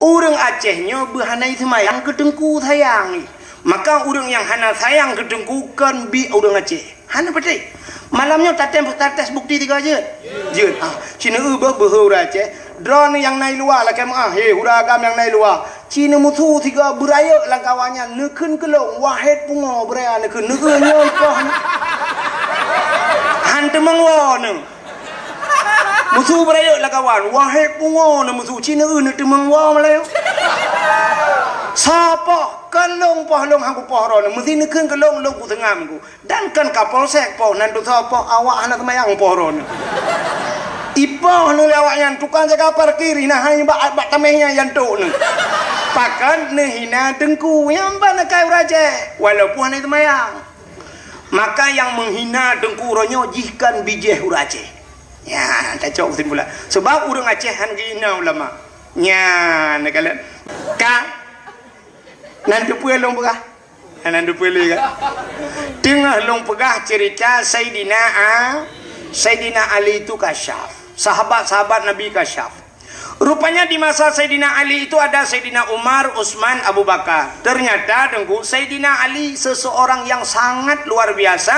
Orang Acehnya berhanai semayang ke Tengku sayang ni. Maka orang yang hana sayang ke Tengku kan bi orang Aceh. Hana betul. Malamnya tates bukti tiga je. Je. Cina berhur Aceh. Drone yang naik luar lah kemah. Huragam yang naik luar. Cina musuh tiga beraya lah kawannya. Nekun kelong. Wahid pungo beraya nekun. Nekun nyokoh. Hantu mengwana. Musuh beraya lah kawan. Wahid pungo na musuh. Cina nekun mengwana malayo. Sapa kelong pohlong hangku pohron mesti nekun kelong long ku tengam ku dan kan kapolsek po nandu sapa awak anak temayang pohron ipoh nu awak yang tukang jaga parkir nah hanya bak tamehnya yang tok nu pakan nehina dengku yang bana kai raja walaupun anak temayang maka yang menghina dengku ronyo jihkan bijeh urace ya tak cok simpulan sebab urang Acehan gina ulama nya nak kalian ka nanti puan long pegah, nanti puan lagi kan. Tengah long pegah cerita Sayyidina Ali itu kasyaf, sahabat-sahabat Nabi kasyaf. Rupanya di masa Sayyidina Ali itu ada Sayyidina Umar, Utsman, Abu Bakar. Ternyata dengku Sayyidina Ali seseorang yang sangat luar biasa.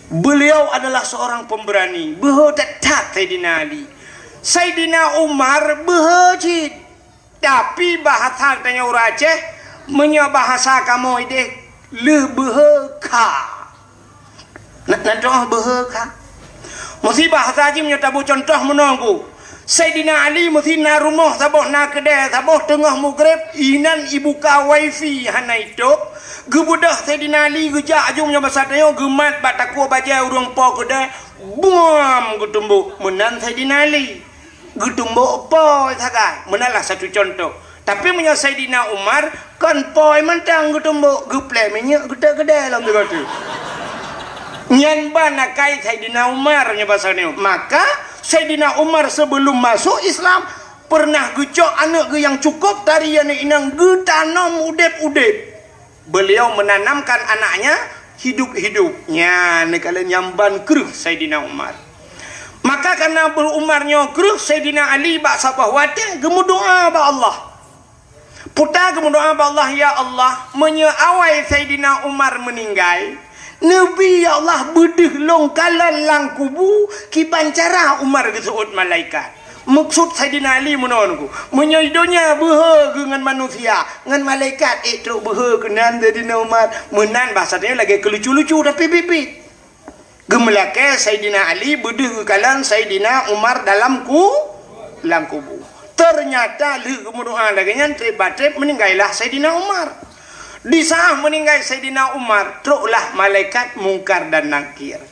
Beliau adalah seorang pemberani. Tetap Sayyidina Ali. Sayyidina Umar behejit. Tapi bahasa tanya orang Aceh menyo bahasa kamu ide lebehka. Nak contoh beheka. Mesti bahasa je menyo tabu contoh menunggu. Sayyidina Ali mesti na rumah saboh na kedai saboh tengah maghrib inan ibu ka wifi hana itu. Gebudah Sayyidina Ali gejak ajung menyo bahasa tanya gemat bak takua baja urang po kedai. Buam getumbuk menan Sayyidina Ali. Getumbuk poi sagai menalah satu contoh tapi menyang Sayyidina Umar kan poi mentang getumbuk geplek minyak gede-gede dalam tu kata nyan bana kai Sayyidina Umar nya pasal ni maka Sayyidina Umar sebelum masuk Islam pernah gecok anak ge yang cukup tarian inang getanam udep-udep beliau menanamkan anaknya hidup-hidupnya ne kalian nyamban keruh Sayyidina Umar. Maka karena berumarnya keruh Sayyidina Ali bak sabah wadah gemu doa ba Allah. Putar gemu doa ba Allah ya Allah menyeawai Sayyidina Umar meninggal. Nabi ya Allah bedeh long kalan lang kubu ki pancara Umar gesuut malaikat. Maksud Sayyidina Ali menonku menyoidonya behe dengan manusia dengan malaikat itu behe kenan Sayyidina Umar menan bahasanya lagi kelucu-lucu tapi pipit. Gemelake Sayyidina Ali bedeh kalan Sayyidina Umar dalam kubu. Ternyata li kemuduan lagi nyantri batrep meninggallah Sayyidina Umar. Di saat meninggal Sayyidina Umar, teruklah malaikat mungkar dan nakir.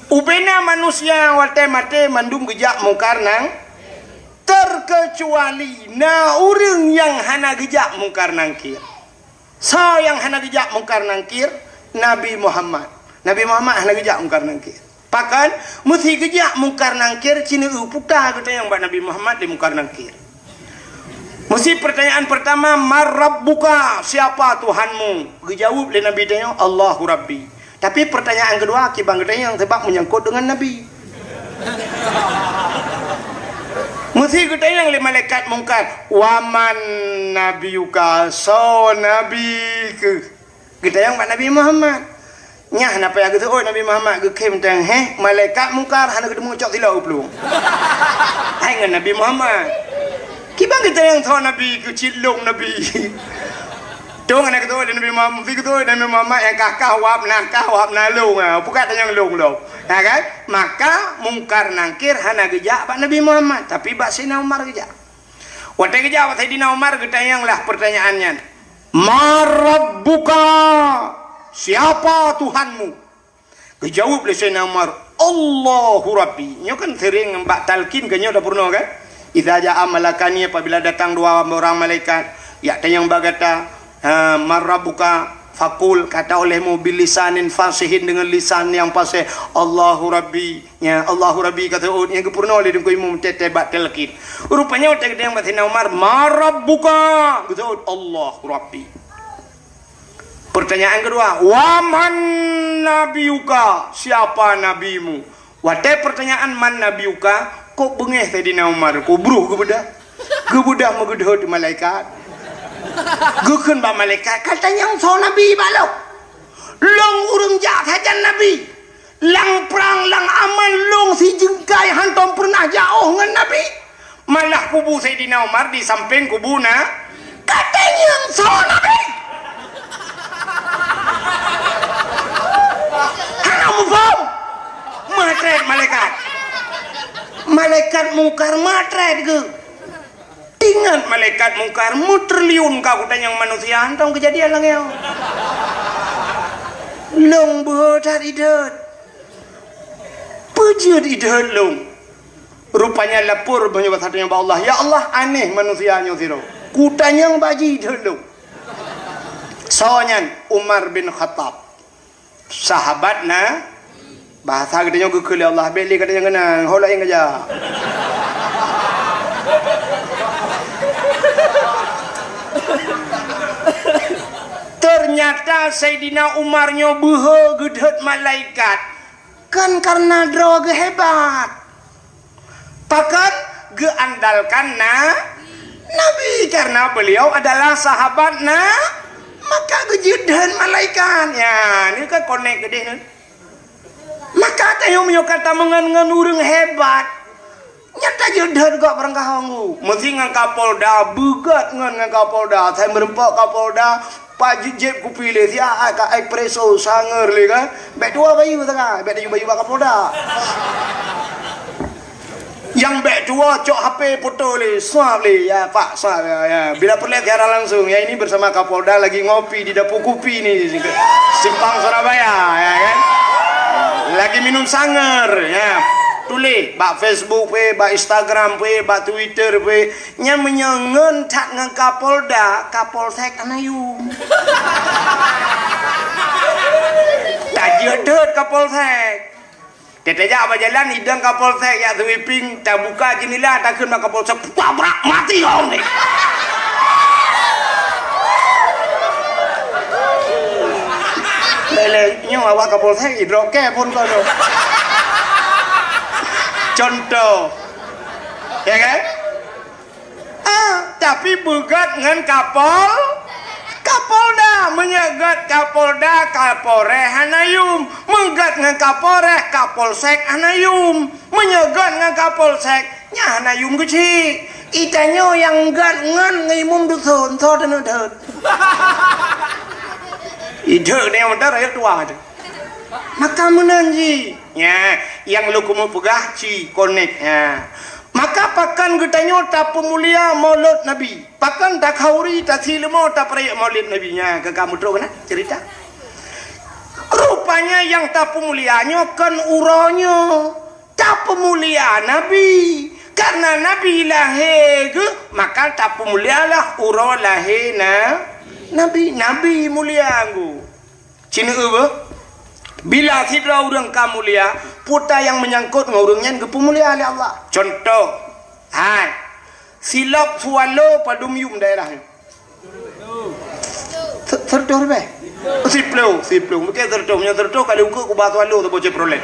Ubena manusia wate mate mandum gejak mungkar nang terkecuali na urang yang hana gejak mungkar nangkir. So yang hana gejak mungkar nangkir Nabi Muhammad. Nabi Muhammad hana gejak mungkar nangkir. Pakan mesti gejak mungkar nangkir cina putar kata yang buat Nabi Muhammad di mungkar nangkir. Mesti pertanyaan pertama marabbuka siapa Tuhanmu? Dijawab oleh Nabi tanya Allahu Rabbi. Tapi pertanyaan kedua kibang katanya yang sebab menyangkut dengan Nabi. Mesti katanya oleh malaikat mungkar waman nabiyuka so nabi ke kita yang buat Nabi Muhammad. Nyah napa yang kata, oh Nabi Muhammad ke kem tang malaikat mungkar hana ketemu cok tilau pelung. Hai dengan Nabi Muhammad. Kibang kita yang tahu Nabi ke cilung Nabi. Tu anak kata Nabi Muhammad, kata Nabi Muhammad yang kakah wap nalung bukan tanya long. Ya kan? Maka mungkar nangkir hana gejak pak Nabi Muhammad, tapi pak Sayyidina Umar gejak. Waktu gejak pak Sayyidina Umar ketayang lah pertanyaannya. Marabbuka siapa Tuhanmu? Dijawab oleh Sayyidina Umar, Allahu Rabbi. Nyo kan sering mbak talqin kan nyo dah pernah kan? Idza jaa malakani apabila datang dua orang malaikat, ya tanyang bagata marabbuka fakul kata olehmu bilisanin fasihin dengan lisan yang fasih Allahu Rabbi. Ya Allahu Rabbi kata yang kepurna oleh dengku imam tete bat talqin. Rupanya waktu yang Sayyidina Umar marabbuka kata Allahu Rabbi. Pertanyaan kedua, waman nabiyuka? Siapa nabimu? Wadai pertanyaan man nabiyuka, kok bengeh Saidina Umar ko bruh gebedah megedhot malaikat geukeun ba malaikat katanya so nabi balok long urang jak hajan nabi lang perang lang aman long si jengkai hantom pernah jauh ngan nabi malah kubu Saidina Umar di samping kubuna katanya so nabi hana mufam matret malaikat mungkar matret ge ingat malaikat mungkar mutriliun kau yang manusia antong kejadian lang yau long behodat idet pejut idet long rupanya lapor banyak satunya ba Allah ya Allah aneh manusianya siro kutanya yang baji idet long soalnya Umar bin Khattab sahabatna bahasa gedenya geukeuh Allah beli katanya ngeunang hola ing aja ternyata Sayyidina Umarnya beuheuh gedheut malaikat kan karena droga hebat pakan geandalkan Nabi karena beliau adalah sahabatna maka gejeudheun malaikat ya ini kan konek gede nih maka tayo kata mengan urang hebat nyata jeudheun kok barang kahongu mesti ngan Kapolda begat ngan Kapolda saya merempak Kapolda Pak Jeb ku pilih sia ka espresso sanger le kan bek dua bayu tengah bek bayu Pak Kapolda yang bek dua cok HP foto le swap le ya Pak swap ya bila perlu secara langsung ya ini bersama Kapolda lagi ngopi di dapur kopi nih Simpang Surabaya ya kan lagi minum sanger ya tulis bak Facebook we bak Instagram we bak Twitter we nya menyengen tak ngan Kapolda Kapolsek anayum tak jeudheut Kapolsek teteja apa jalan hidang Kapolsek ya sweeping tak buka jendela tak keun Kapolsek tabrak mati kau nih lelenya awak Kapolsek hidroke pun kau contoh ya kan tapi begat ngan Kapolda menyegat Kapolda Kapolreh hanayum menggat ngan Kapolreh Kapolsek hanayum menyegat ngan Kapolsek nya hanayum kecil itanya yang gat ngan ngimum dusun so dan udah ide ni yang benar ya tua maka menanji ya yang lu kumu pegah ci connect ya maka pakan getanyo ta pemulia maulid nabi pakan tak khauri tak silmo tak peraya maulid nabinya ke kamu tahu kan cerita rupanya yang tak pemulianya kan uronyo tak pemulia nabi karena nabi lahir maka tak pemulialah uro lahir nabi mulia anggu cina apa bila sidra urang kamulia puta yang menyangkut ngurungnya gepemulia oleh Allah contoh silap sualo padum yum daerahnya tertor be siplo mungkin tertor kali uku ku batu alu tu bocah problem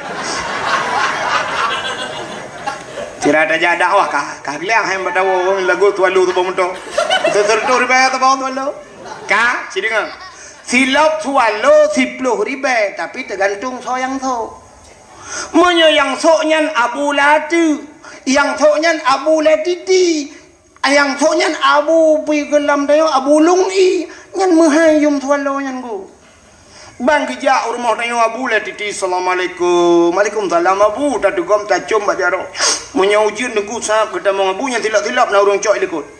tira ada jada wah kaglia hem batawo lagu tu alu tu bomunto tertor be tu batu alu ka sidinga silap sualo 10 ribu tapi tergantung so yang so monya yang so nyan Abu Lati yang so nyan Abu Latiti yang so nyan Abu Pigelam dayo Abu Lungi nyan mahayum sualo nyan go bang kerja rumah dayo Abu Latiti assalamualaikum waalaikumsalam Abu tadugom tajum bajaro monya ujian nunggu sahab kita mau Abu nyan tilap na urang cok ikut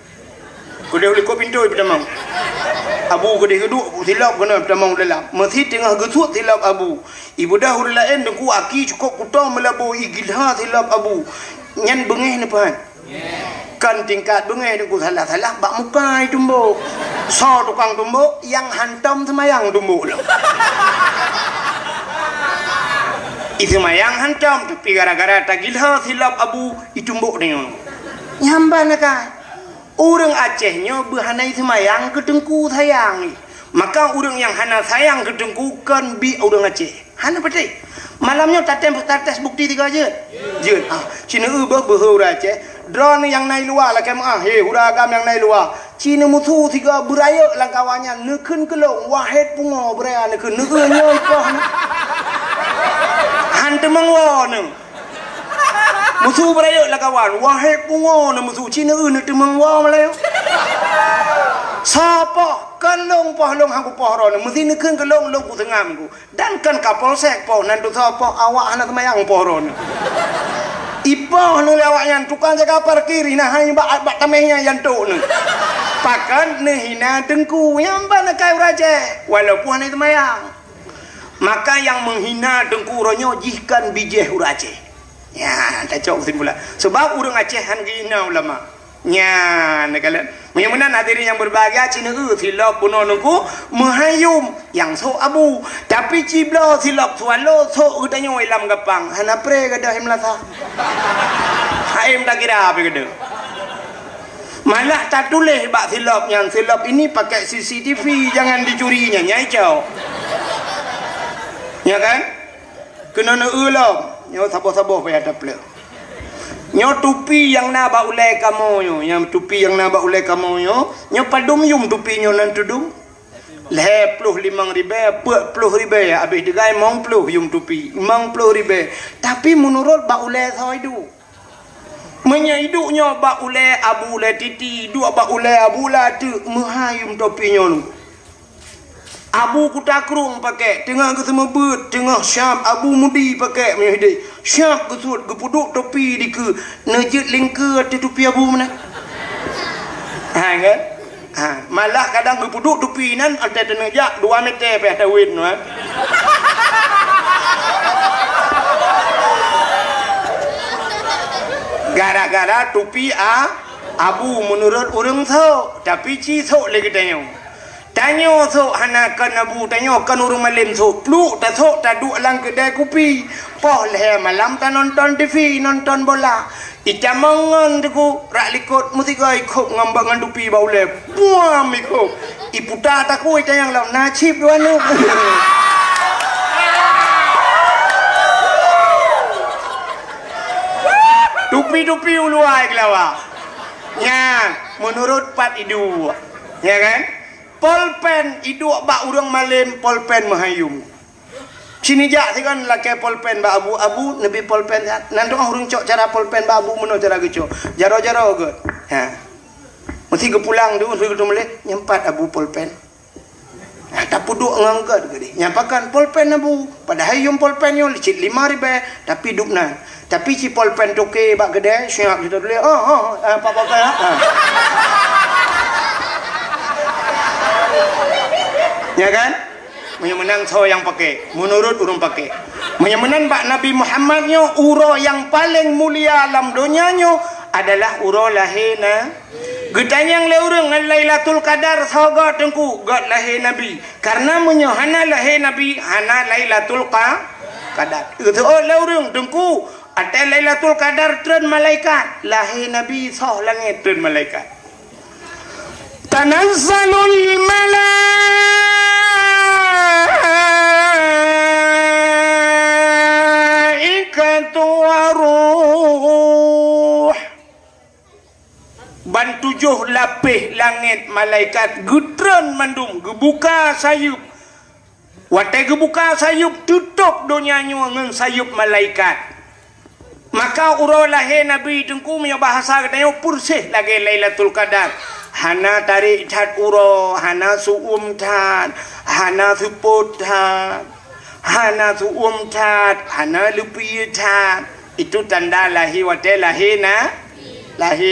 kudeh uliko pintu pertama Abu kudeh kedua tilap kena pertama dalam masih tengah gesut tilap Abu ibu dah hurul lain dengku aki cukup kutang melabu igilha tilap Abu nyan bengeh ni pan kan tingkat bengeh dengku salah bak mukai tumbuk so tukang tumbuk yang hantam semayang tumbuk itu mayang hantam tapi gara-gara tagilha tilap Abu itumbuk dengan nyamba nakai orang Acehnya berhanai semayang ke dengku sayang maka orang yang hana sayang ke dengku kan bi orang Aceh hana betul Malamnya tates bukti 3 je. Je. Cina berhau raja. Drone yang naik luar lah kem huragam yang naik luar. Cina mutu 3 beraya lang kawannya nekeun kelong wahid pungo beraya nekeun neueunya ikoh. Hante mangwo ne. Mutu beraya lang kawan wahid pungo ne mutu Cina ne mangwo malayo. Sapa kelong pohlong aku pohron mesti nekeun kelong long ku tengamku dan kan kapolsek poh nan tu sapa awak anak temayang pohron ipoh nu lawaknya tukang jaga parkir nah hanya bak tamehnya yang tu nu pakan nehina dengku yang bana kai raja walaupun anak temayang maka yang menghina dengku ronyo jihkan bijeh urace ya tak cok pula sebab urang Acehan gina ulama nya nagalan mudah-mudahan hadirin yang berbahagia Cina silap puno nungku menghayum yang so abu tapi cibla silap swalo so udanyo ilam gapang hana pre gadah himlasa haim tak kira apa gede malah tak tulis bak silap yang silap ini pakai CCTV jangan dicurinya nyai cau ya kan kena neulah nyo sabo-sabo payah daple nyo tupi yang na ba ulai kamu yo yang tupi yang na ba ulai kamu yo nyo padum yum tupi nyo nan tudung le 55 ribe 40 ribe habis degai 50 yum tupi 50 ribe tapi menurut ba ulai soidu menyaidu nyo ba ulai abu le titi dua ba ulai abu la tu mahayum topi nyo nu abu kutakrung pakai tengah ke semua bet tengah syab abu mudi pakai menyedai syab kesut kepuduk topi di ke nejit lingkar di topi abu mana kan malah kadang kepuduk topi nan ada tenejak 2 meter peh tawin no gara-gara topi abu menurut orang tau tapi ci sok lagi tanyo so hana kan abu tanyo kan urung malim so pluk ta so ta duk lang kedai kopi poh le malam ta nonton TV nonton bola icamangan deku rak likut mesti gai kok ngambangan dupi baule puam ikut iputa ta ku ita yang lau nasib duanu dupi uluai kelawa ya menurut pat idu ya kan polpen iduk bak urang malim polpen mahayum sini jak kan laki polpen bak abu nabi polpen nan dong urang cok cara polpen bak abu meno cara geco jaro-jaro ge ha mesti ke pulang tu mesti ke mele nyempat abu polpen tak puduk ngangkat gede nyampakan polpen abu pada hayum polpen yo licit 5 ribe tapi dukna tapi si polpen toke bak gede siap kita dulu apa ya kan menang so yang pakai menurut urang pakai menang bak Nabi Muhammadnya uro yang paling mulia alam dunianya adalah uro lahina gedanyang le urang ngan Lailatul Qadar soga tengku god lahir Nabi karena hana lahir Nabi hana Lailatul Qadar itu le urang tengku ada Lailatul Qadar tren malaikat lahir Nabi soh langit tren malaikat tanazzalul malaikatu waruh ban 7 lapis langit malaikat gudron mandum gebuka sayup watai gebuka sayup tutup dunianya dengan sayup malaikat maka urau lahir Nabi tengku punya bahasa katanya pursih lagi Lailatul Qadar hana tarik cat uro hana suum tat hana suput tat hana suum tat hana lupi tat itu tanda lahir watai lahir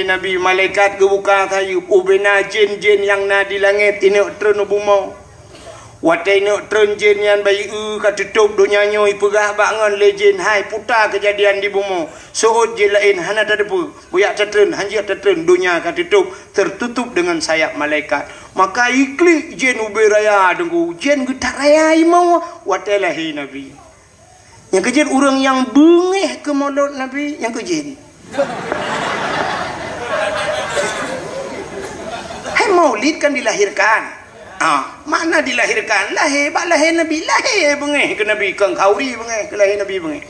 Nabi malaikat gebuka sayup ubena jin-jin yang na di langit ini trun buma watai nak trun jin yang bayi katutup dunianya ipegah bangan legend hai putar kejadian di bumi suud jin lain hana tadapu buyak tertrun hanjir tertrun dunia katutup tertutup dengan sayap malaikat maka iklik jin uberaya dengku jin getak raya imau watai lahir Nabi yang kejin orang yang bengih ke mulut Nabi yang kejin hai maulid kan dilahirkan Mana dilahirkan? Lahir Nabi, lahir bengih ke Nabi kang khauri bengih ke lahir Nabi bengih.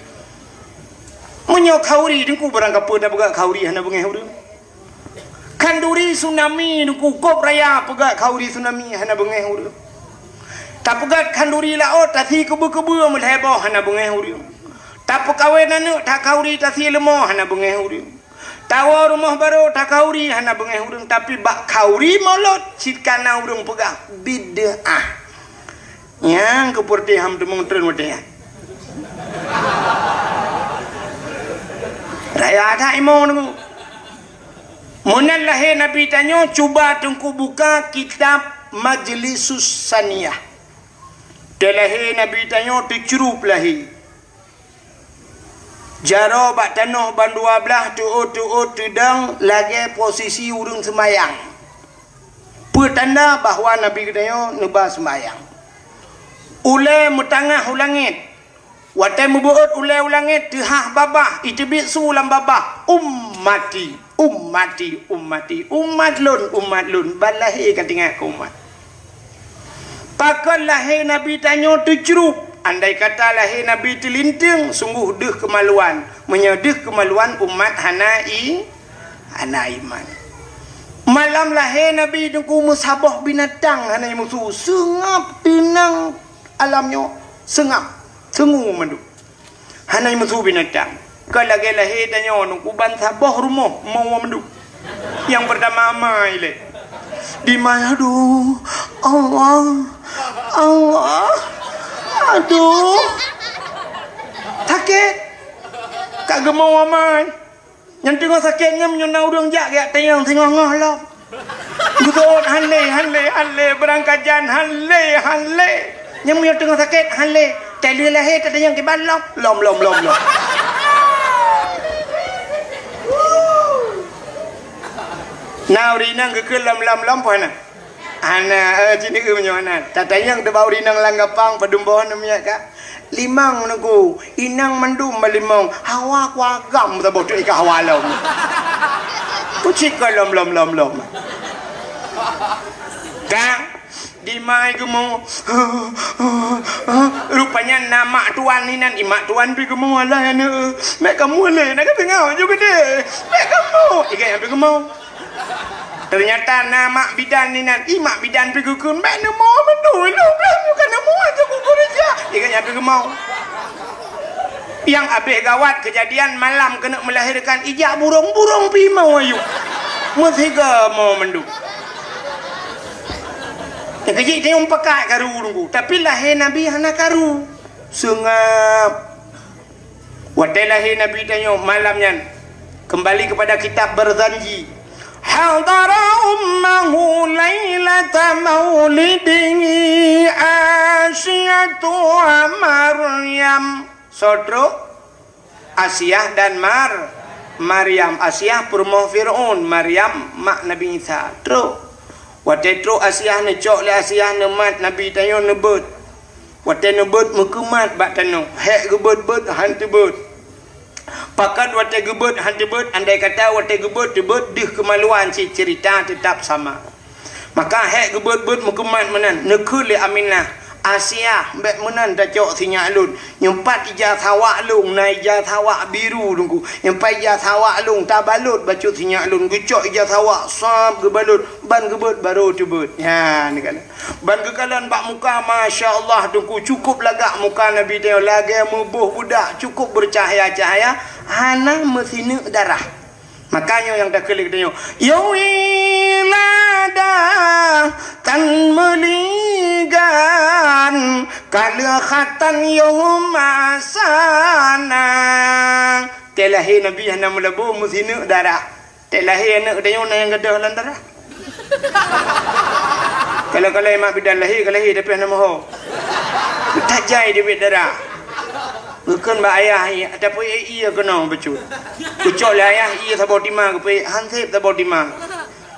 Menyo khauri dengku barang apa dah pegak khauri hana bengih urang. Kanduri tsunami dengku kop raya pegak khauri tsunami hana bengih urang. Tak pegat kanduri laut tasi kebu-kebu melheboh hana bengih urang. Tak pekawin anak tak khauri tasi lemah hana bengih urang. Tawa rumah baru tak kauri hana bengih urang tapi bak kauri molot sitkana urang pegah bid'ah yang keperti ham temung tren modern raya ada imau nunggu munan lahir Nabi tanyo cuba tungku buka kitab Majlisus Saniyah delahir Nabi tanyo dicurup lahir jaro bak tanah ban 12 tuut tudang lagi posisi urang semayang. Pertanda bahawa Nabi katanya neba semayang. Ulai metangah ulangit. Watai mubuut ulai ulangit dihah babah itibit sulam babah ummati umat lun balahi katinga umat. Pakal lahir Nabi tanya tercerup. Andai kata lahir Nabi terlintang, sungguh deh kemaluan. Menyedih kemaluan umat hana iman. Malam lahir Nabi dengku musabah binatang hana musuh. Sengap tenang alamnya. Sengap. Sengu mandu. Hana musuh binatang. Kalau lagi lahir tanya dengku ban sabah rumah. Mau mandu. Yang pertama amai le. Di mana aduh. Allah. Aduh sakit kak gemau amai yang tengok sakitnya menyuna urang jak kat tengok ngah lah gudot hanle berangkat jan hanle yang menyuna tengok sakit hanle tadi lahir tadi yang kiban lom now rinang ke lam puana ana cini ke menyona tatanya yang tebau rinang langgapang padumbohan namanya kak limang nunggu inang mendum malimong hawa kuagam tabau tu ika hawa lom kucik ke lom kak di mai gemau rupanya nama tuan ni nan imak tuan pi gemau lah ana mek kamu le nak tengok juga deh mek kamu ika yang pi gemau ternyata nama bidan ni nan imak bidan pergi kun mek namo mendu lu belang bukan namo aja kukur aja ikan yang pergi mau yang abih gawat kejadian malam kena melahirkan ijak burung pi mau ayu mestiga mau mendu yang kecil dia pakai karu nunggu tapi lahir Nabi hana karu sengap wadai lahir Nabi tanya malamnya kembali kepada kitab Berzanji حضر أمه ليلة مولده آسية ومريم Saudara Asiyah dan Maryam. Asiyah permoh Fir'aun, Maryam mak Nabi Isa. Waktu itu Asiyah necok le Asiyah nemat Nabi tanya nebut. Waktu nebut mukumat bak tanu. Hek gebut hantu bet. Pakat watai gebut hantu bet, andai kata watai gebut dih kemaluan si cerita tetap sama. Maka hek gebut mukumat menan nekul le Aminah Asia mbek menan dah cok sinya alun nyempat ijah thawak lung nai ijah thawak biru dungku nyempat ijah thawak lung tabalut bacut sinya alun gucok ijah thawak sab gebalut ban gebut baru tebut ya ni kala ban gekalan bak muka masya-Allah dungku cukup lagak muka Nabi teo lagi mubuh budak cukup bercahaya-cahaya hana mesine darah. Makanya yang dah kelik tanya yawilada tan meligan kala khatan yumasana telahi Nabi hana melabu musina darah telahi anak tanya yang gadah lan darah kalau emak bidan lahir tapi hana maho tajai dia darah bukan ba ayah tapi ia kena becut kucok le ayah ia sabot timah ke pe hansip sabot timah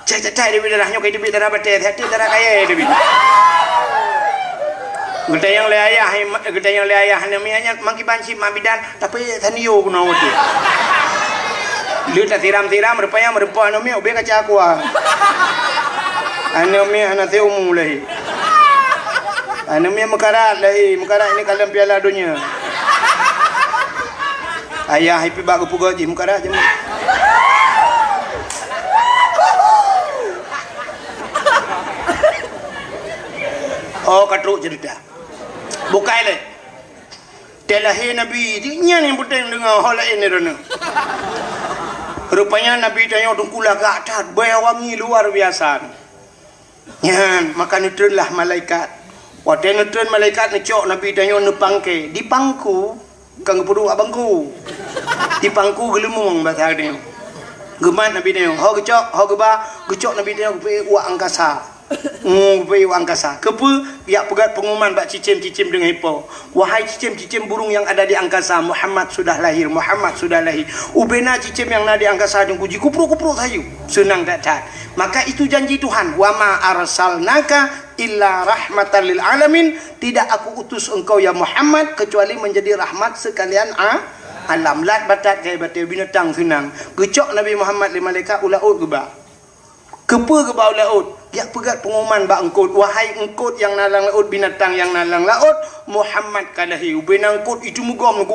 cai dia darahnya kai dia darah bate hati darah kaya dia gedayang le ayah namanya mangki banci mabidan tapi taniyo kena wati lu tak tiram rupanya merupa nomia obe kaca aku ane ana teu mulai Namanya mekarat lah mekarat ini kalian piala dunia. Ayah happy bak kepuga je mekarat je. Oh katruk cerita. Bukai le. Telahi Nabi nya yang penting dengar hal lain ni rana. Rupanya Nabi tanya tungkulah ke atas, wangi luar biasa. Nyan, maka nutrenlah malaikat. Waktu nutren malaikat ngecok Nabi tanya nepangke di pangku, kang perlu abangku. Di pangku gelemung bahasa dia. Gemat Nabi tanya, ho gecok, ho geba, gecok Nabi tanya pe uak angkasa. Pe uak angkasa. Kepa ya pegat pengumuman bak cicim-cicim dengan hipo. Wahai cicim-cicim burung yang ada di angkasa, Muhammad sudah lahir, Muhammad sudah lahir. Ubena cicim yang ada di angkasa jeung puji kupruk-kupruk sayu. Senang tak cat. Maka itu janji Tuhan, wa ma arsalnaka illa rahmatan lil alamin, tidak aku utus engkau ya Muhammad kecuali menjadi rahmat sekalian alam. Lat batat kai batil binatang senang. Gecok Nabi Muhammad li malaikat ulaut geba. Kepa geba ulaut. Ya pegat pengumuman bak engkut, wahai engkut yang nalang laut, binatang yang nalang laut, Muhammad kalahi. Ubena engkut itu mugam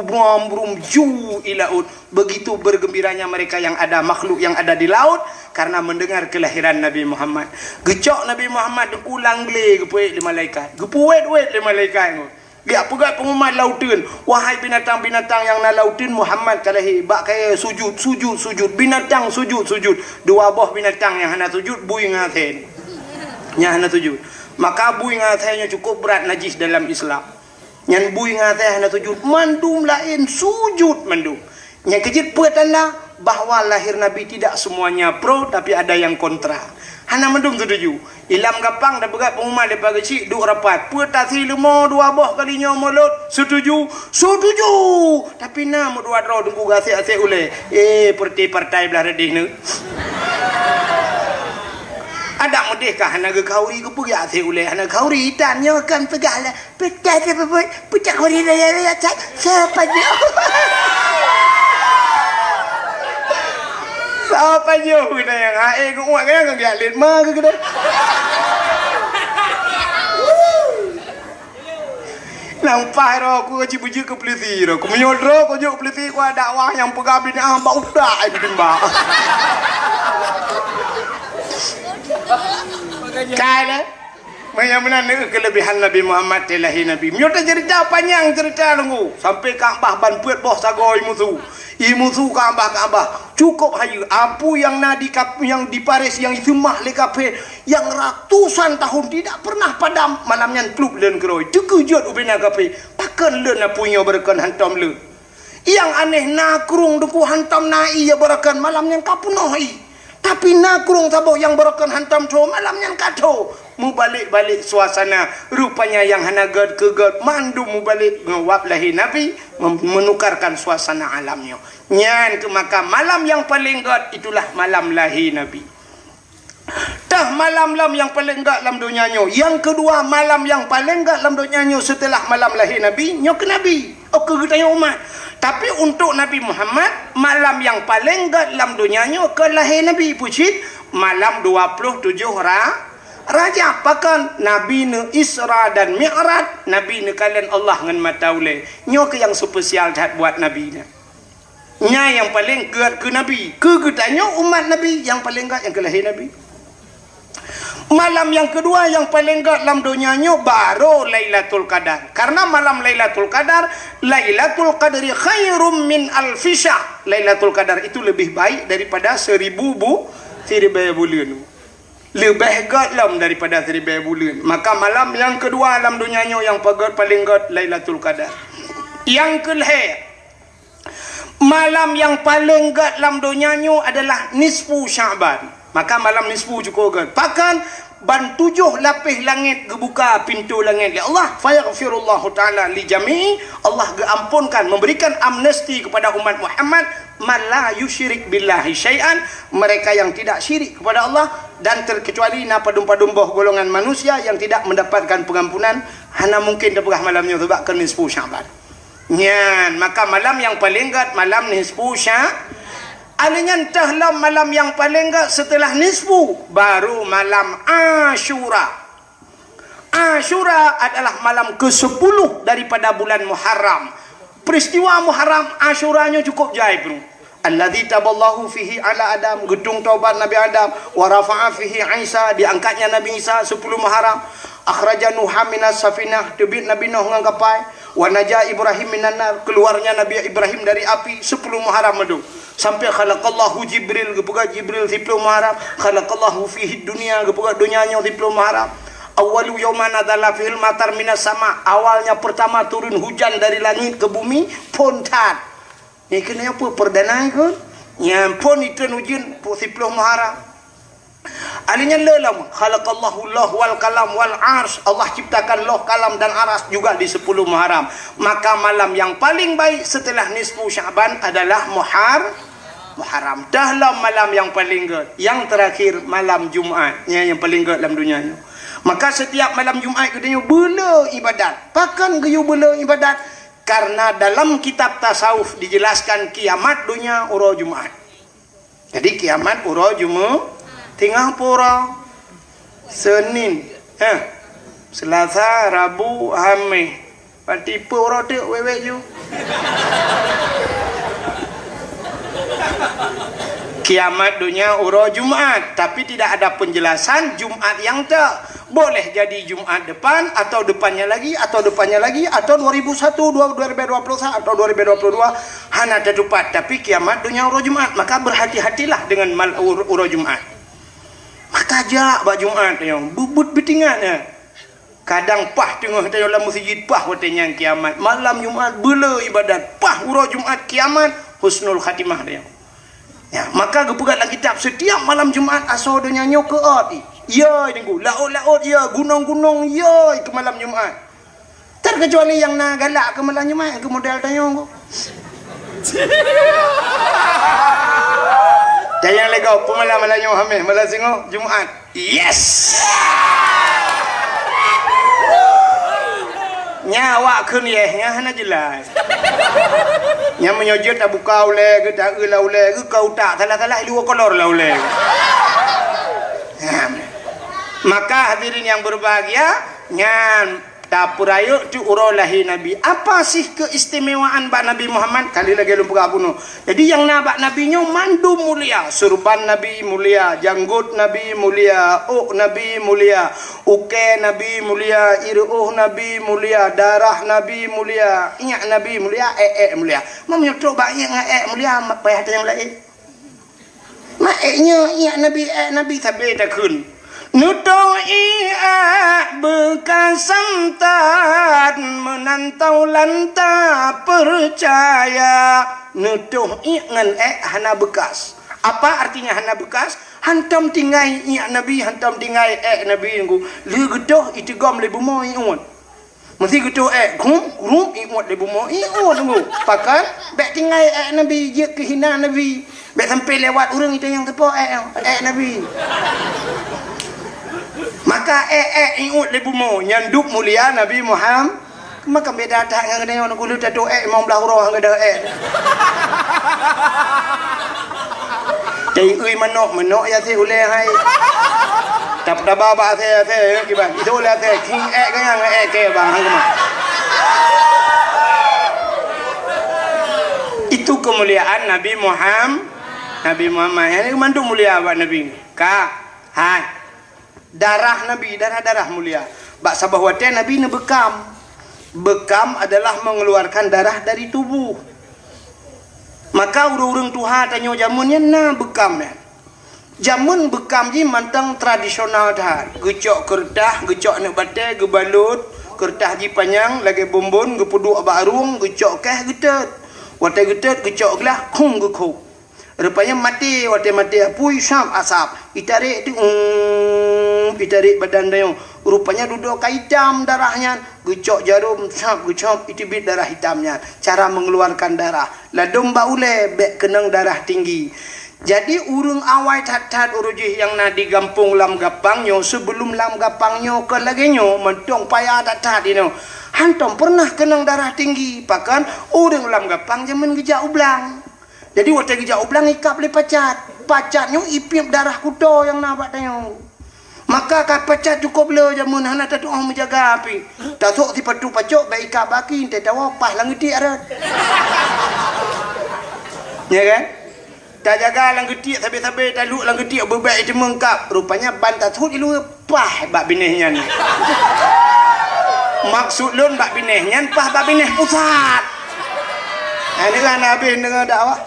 brum ju ilaut. Begitu bergembiranya mereka yang ada, makhluk yang ada di laut karena mendengar kelahiran Nabi Muhammad. Gecok Nabi Muhammad ulang le gepuet li malaikat. Gepuet-wet li malaikat. Dia pegat pengumuman lautan, wahai binatang-binatang yang na lautan, Muhammad kalahi. Bak kaya sujud binatang sujud. Dua buah binatang yang hana sujud bui ngaten. Yang hana sujud. Maka bui ngatenya cukup berat najis dalam Islam. Yang bui ngatenya hana sujud mandum lain sujud mandum. Yang kejit petanda bahawa lahir Nabi tidak semuanya pro, tapi ada yang kontra. Hana mendung setuju. Ilam gapang dah berat pengumuman daripada kecil duk rapat. Petasi lemo dua boh kalinya mulut. Setuju. Tapi nak dua draw tunggu gasik-asik ule. Partai belah redih ni. Ada mudihkah hana ke kauri ke pergi asik ule. Hana kauri tanya kan segala. Pecah kauri raya cak. Siapa dia? Apa jauh kita yang hae ku uak kan gak lihat mah ke kita. Nampak ro aku cibuji ke polisi ro. Ku menyodro ku juk polisi ku ada dakwah yang pegabi ni bau dak itu timbang. Kala Maya menanda kelebihan Nabi Muhammad telahi Nabi. Myota cerita panjang cerita nunggu sampai Kaabah ban puet boh sagoi musuh. Musuh Kaabah. Cukup hayu apu yang nadi yang di Paris yang itu mah lekape yang ratusan tahun tidak pernah padam malamnya klub dan keroi. Tekejut ubena kape. Pakan len punya berkan hantam len. Yang aneh nakrung duku hantam nai ya berakan malamnya kapunohi. Tapi nakrung taboh yang berakan hantam tro malamnya kato. Mu balik suasana rupanya yang hanagad kegad mandum mu balik ngawap lahi Nabi menukarkan suasana alamnya. Nyan ke maka malam yang paling gad itulah malam lahi Nabi. Tah malam yang paling gad dalam dunianya. Yang kedua malam yang paling gad dalam dunianya setelah malam lahi Nabi nyok Nabi. Oke kita umat. Tapi untuk Nabi Muhammad malam yang paling gad dalam dunianya ke lahir Nabi pucit malam 27 Raja pakan Nabi ne Isra dan Mi'raj, Nabi ne kalian Allah ngan mataule. Nyo ke yang spesial dah buat Nabi ne. Nya yang paling geat ke Nabi. Ke tanya umat Nabi yang paling geat yang kelahir Nabi. Malam yang kedua yang paling geat dalam dunianya baru Lailatul Qadar. Karena malam Lailatul Qadar, Lailatul Qadri khairum min alfisha. Lailatul Qadar itu lebih baik daripada 1000 bulan. Lebih gad lam daripada 1000 bulan. Maka malam yang kedua dalam dunianya yang paling gad Lailatul Qadar. Yang kelahir malam yang paling gad dalam dunianya adalah nisfu Sya'ban. Maka malam nisfu cukup gad. Pakan ban 7 lapis langit gebuka pintu langit ya Allah fayaghfirullahu taala li jami'i. Allah geampunkan memberikan amnesti kepada umat Muhammad man la yusyrik billahi syai'an, mereka yang tidak syirik kepada Allah dan terkecuali na padum-padum golongan manusia yang tidak mendapatkan pengampunan hana mungkin dapegah malamnya sebab ke nisfu Sya'ban. Nyan maka malam yang paling gad malam nisfu Sya'ban. Alingan tahlam malam yang paling gad setelah nisfu baru malam Asyura. Asyura adalah malam ke-10 daripada bulan Muharram. Peristiwa Muharram Asyuranya cukup jai bro. Alladzi taballahu fihi ala Adam, gedung taubat Nabi Adam, wa rafa'a fihi Isa, diangkatnya Nabi Isa 10 Muharram. Akhraja Nuha minas safinah, tebit Nabi Nuh ngang kapal, wa naja Ibrahim minan nar, keluarnya Nabi Ibrahim dari api 10 Muharram itu. Sampai khalaqallahu Jibril, gepuga Jibril 10 Muharram, khalaqallahu fihi dunia, gepuga dunianya 10 Muharram. Awalu yawman adalah fil matar minas sama, awalnya pertama turun hujan dari langit ke bumi pontan. Ni kena apa perdana ke? Yang pon itu hujan 10 Muharram. Alinya lelam khalaqallahu Allah wal kalam wal ars, Allah ciptakan loh kalam dan aras juga di 10 Muharram. Maka malam yang paling baik setelah nisfu Syaban adalah Muharram. Dahlah malam yang paling good. Yang terakhir malam Jumaat yang paling good dalam dunia ni. Maka setiap malam Jumaat katanya bela ibadat. Pakan geyu bela ibadat? Karena dalam kitab tasawuf dijelaskan kiamat dunia uro Jumaat. Jadi kiamat uro Jumaat tengah pura Senin, Selasa, Rabu, Khamis. Patipu uro tu wewe ju. Kiamat dunia uro Jumaat, tapi tidak ada penjelasan Jumaat yang tak. Boleh jadi Jumaat depan atau depannya lagi atau 2001, 2021 atau 2022 hana tepat, tapi kiamat dunia uro Jumaat. Maka berhati-hatilah dengan uro Jumaat. Maka jak bak Jumaat yang bubut betingannya. Kadang pah tengah dalam masjid pah watenya kiamat. Malam Jumaat bela ibadat, pah uro Jumaat kiamat husnul khatimah dia. Ya, maka gepegat dalam kitab setiap malam Jumaat asal dunia nyokeat. Ya, tunggu. Laut-laut ya, gunung-gunung ya ke malam Jumaat. Terkecuali yang nak galak ke malam Jumaat ke model tanya aku. Jangan legau malam Jumaat, malam singo Jumaat. Yes. Nyawa kun ye, hana jelas. Yang menyojot tak buka oleh ke tak ula oleh ke kau tak salah-salah dua kolor lah oleh. Maka hadirin yang berbahagia, ngan dapur ayo tu urolahi Nabi. Apa sih keistimewaan bak Nabi Muhammad? Kali lagi lupa aku no. Jadi yang nabak Nabinya mandu mulia, surban Nabi mulia, janggut Nabi mulia, Nabi mulia, uke Nabi mulia, iruh Nabi mulia, darah Nabi mulia, inyak Nabi mulia, mulia. Mau nyotok banyak ngak mulia, mak payah yang lain. Mak inyak Nabi sampai dah kun. Nutong ia bekas santan menantau lanta percaya. Nutuh ngan hana bekas. Apa artinya hana bekas? Hantam tinggai Nabi, hantam tinggai Nabi ngku. Lu gedoh itu gom le bumo iun. Mesti gedoh rum iun le bumo iun ngku. Pakan bek tinggai Nabi je kehina Nabi. Bek sampai lewat orang itu yang tepo Nabi. Maka ingut le bumo nyanduk mulia Nabi Muhammad. Maka beda tak dengan dia orang kulit tu mau belah roh ngada Tei ui manok ya se ule hai. Tap daba ba se kiban. Itu le se king kan yang ke bang hang. Itu kemuliaan Nabi Muhammad. Nabi Muhammad ini mandu mulia buat Nabi. Hai. Darah Nabi, darah mulia. Bak sabah wate Nabi ni bekam. Bekam adalah mengeluarkan darah dari tubuh. Maka urang Tuhan tanya jamunnya na bekam ya. Jamun bekam ji mantang tradisional dah. Gecok kertas, gecok nak batai, gebalut, kertas ji panjang, lagi bombon, gepuduk abak arung, gecok keh getet. Wate getet, gecok gelah, kum gekuk. Rupanya mati, wate mati, pui syam asap. Itarik tu, itarik badan dia. Rupanya duduk hitam darahnya. Gecok jarum, syam, gecok, itu bit darah hitamnya. Cara mengeluarkan darah. Ladum baule, bek kenang darah tinggi. Jadi urung awai tat-tat urujih yang nak digampung lam gapangnya. Sebelum lam gapangnya ke laginya, mentong payah tat-tat ini. Hantam pernah kenang darah tinggi. Bahkan urung lam gapang jaman gejak ublang. Jadi waktu kerja ublang ikap le pacat. Pacatnya ipip darah kudo yang nampak tengok. Maka kapacat cukup le jamun hana ta doa menjaga api. Ta sok ti patu pacok baik ka baki te tawa pas lang geti arat. Ya kan? Ta jaga lang geti sabe-sabe ta lu lang geti bebai je mengkap. Rupanya ban ta thut ilu pah bak binehnya ni. Maksud lun bak binehnya pah bak bineh pusat. Ini kan habis dengar dakwah.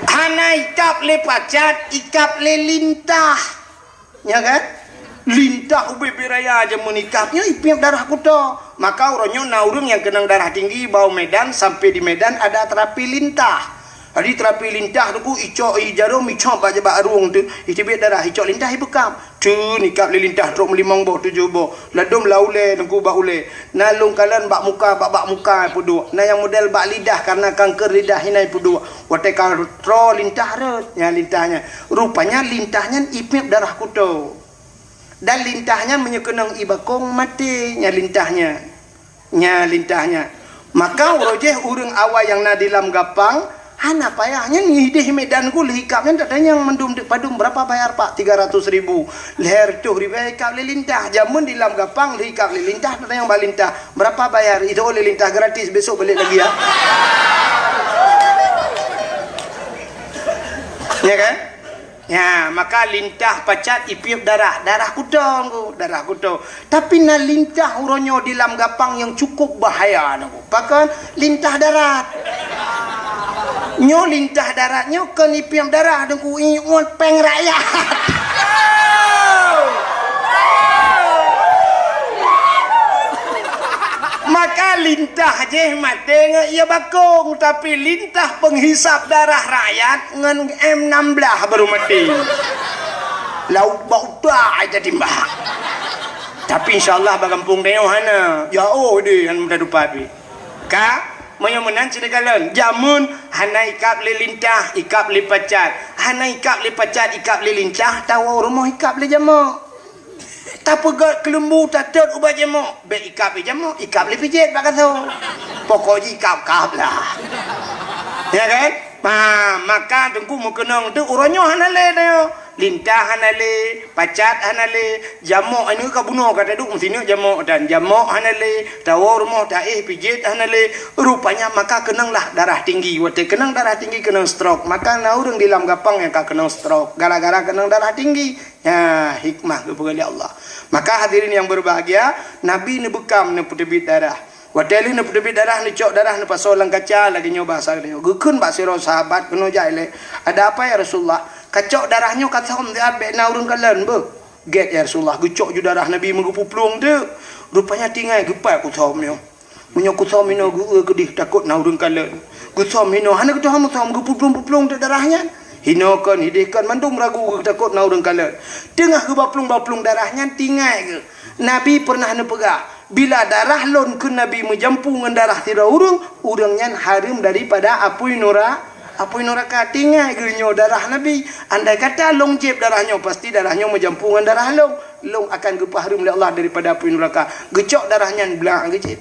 Hana ikap le pacat, ikap le lintah. Ya kan? Lintah ube beraya aja menikapnya ipiap darah kuda. Maka orangnya naurung yang kenang darah tinggi bau Medan sampai di Medan ada terapi lintah. Jadi terapi lintah tu icok jarum icok baca barung tu itibet darah icok lintah ibekam. Tu nikap le lintah drop limang boh 7 boh. Ladum laule tengku bak ule. Nalung kalan bak muka pudu. Na yang model bak lidah karena kanker lidah hinai pudu. Wate tro lintah ret nya lintahnya. Rupanya lintahnya ipip darah kuto. Dan lintahnya menyekenang ibakong mati nya lintahnya. Nya lintahnya. Maka urojeh urang awal yang na dalam gapang hana payahnya ni di Medan ku lihikapnya tak ada yang mendum di padung berapa bayar pak 300.000 leher tu ribekap lelintah jamun di lam gapang lihikap lelintah tak ada yang balintah berapa bayar itu oleh lintah gratis besok balik lagi ya. Ya kan? Ya maka lintah pacat ipiup darah kuda. Tapi na lintah uronyo di lam gapang yang cukup bahaya naku. Bahkan lintah darat. Nyo lintah daratnya ke nipiam darah dengku iuat peng rakyat. Maka lintah je mate ia bakong tapi lintah penghisap darah rakyat ngan M16 baru mati. Lauk bau dah jadi mbah. Tapi insyaallah bagampung deo hana. Ya oh di han muda dupa bi. Ka menan cedegalan jamun hana ikap le lintah ikap le pacat hana ikap le pacat ikap le lintah tawa rumah ikap le jamak tak pegat kelembu tak tet ubat jamak be ikap le jamak ikap le pijit bak kata pokoknya ikap lah ya kan maka tengku mu kenang tu uranyo hana le dah lintah hana le pacat hana le jamak ini ka bunuh kata duk mesti jamak dan jamak hana le tawa rumah tak pijit hana le rupanya maka kenanglah darah tinggi wate kenang darah tinggi kenang stroke maka naurang di lam gapang yang ka kenang stroke gara-gara kenang darah tinggi ya hikmah kepada Allah. Maka hadirin yang berbahagia Nabi ni bekam ni putebit darah wadali ni putebit darah ni cok darah ni pasolang kaca lagi nyoba bahasa dia gekun bak siro sahabat kena jaile ada apa ya Rasulullah kacok darahnya kata om dia abe naurun kalan be get ya Rasulullah gecok ju darah Nabi mengupuplung tu rupanya tinggal gepai ku somnya munyo ku somino gu kedih takut naurun kalan ku somino hana ku tom mengupuplung tu darahnya hinokan hidihkan mandum ragu takut naurun kalan tengah ke baplung darahnya tinggal ke Nabi pernah nepegah bila darah lon ke Nabi menjampu dengan darah tira urangnya harim daripada apui neraka tinggal genyo darah Nabi andai kata long jeb darahnya pasti darahnya menjampu dengan darah long akan gepah harim oleh Allah daripada apui neraka gecok darahnya belang gecep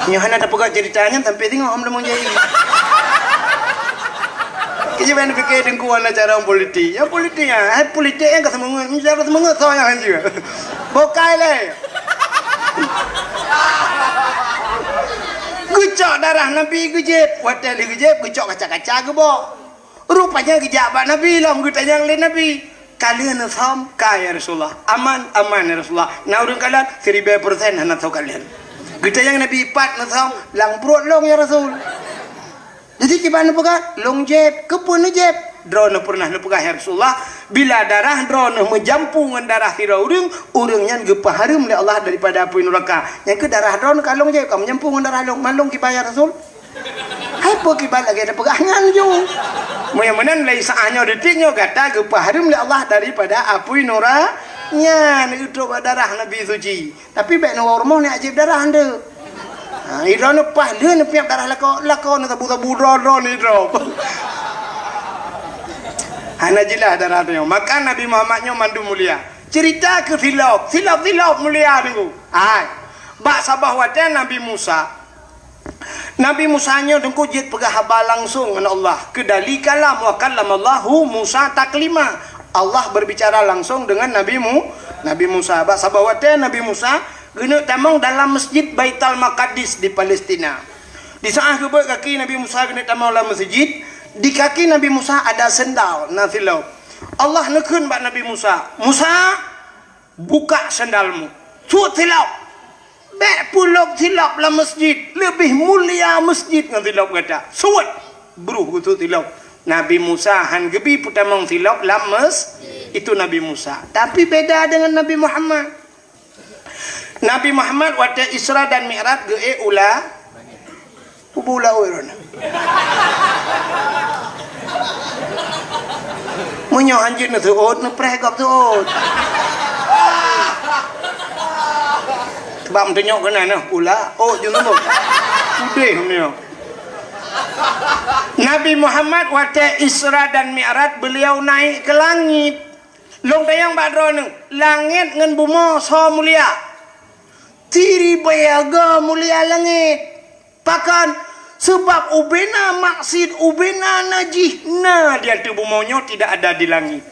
nyohana tak pegat ceritanya sampai tengok hom lemong jadi kejaban fikir dengku ana cara politik ya politik ya politik yang kesemungut menjadi semungut soalnya kan juga bokai le gucok darah Nabi gejep watel gejep gucok kaca-kaca ke bo rupanya gejabat Nabi lah gutanya le Nabi kalian sam kaya Rasulullah aman ya Rasulullah naurun kalian 1000% hana tahu kalian gutanya Nabi pat nasam lang perut long ya Rasul. Jadi gimana pegang? Long jeb, kepun jeb. Drone pernah nepegah ya Rasulullah. Bila darah drone menjampu dengan darah tira urangnya gepah harum oleh Allah daripada api neraka. Yang ke darah drone kalong jeb, kamu menjampu dengan darah long malong kibaya Rasul. Hai po kibal lagi ada pegangan jo. Mudah-mudahan lai saahnya detiknya kata gepah harum oleh Allah daripada api neraka. Nya ni itu darah Nabi suci. Tapi baik nak rumah ni ajib darah anda. Irana pas dia ni piap darah lako na tabu-tabu ro ni ro. Hana jilah darah dia. Maka Nabi Muhammadnya mandu mulia. Cerita ke filop mulia ni. Bak sabah watan Nabi Musa. Nabi Musanya dengku jid pegah habal langsung dengan Allah. Kedali kalam wa kallamallahu Musa taklima. Allah berbicara langsung dengan Nabi Musa. Bak sabah watan Nabi Musa guna tamang dalam masjid Baitul Maqdis di Palestina. Di saat kebek kaki Nabi Musa guna tamang dalam masjid, di kaki Nabi Musa ada sendal nafilau. Allah nekun bak Nabi Musa, Musa buka sendalmu. Suat tilap. Bek pulak tilap lah masjid. Lebih mulia masjid dengan tilap kata. Suat. Beruh gitu tilap. Nabi Musa han gebi putamang tilap lamas. Itu Nabi Musa. Tapi beda dengan Nabi Muhammad. Nabi Muhammad waktu Isra dan Mi'raj ge ula. Ubula uirun. Munyo hanjit na tuot, na pregap tuot. Sebab mentenyok kena na, ula, oh jangan tu. Udeh ni. Nabi Muhammad waktu Isra dan Mi'raj beliau naik ke langit. Long tayang badro ni, langit ngan bumi so mulia. Tiri bayaga mulia langit. Pakan sebab ubena maksud ubena najih na dia tu bumonyo tidak ada di langit.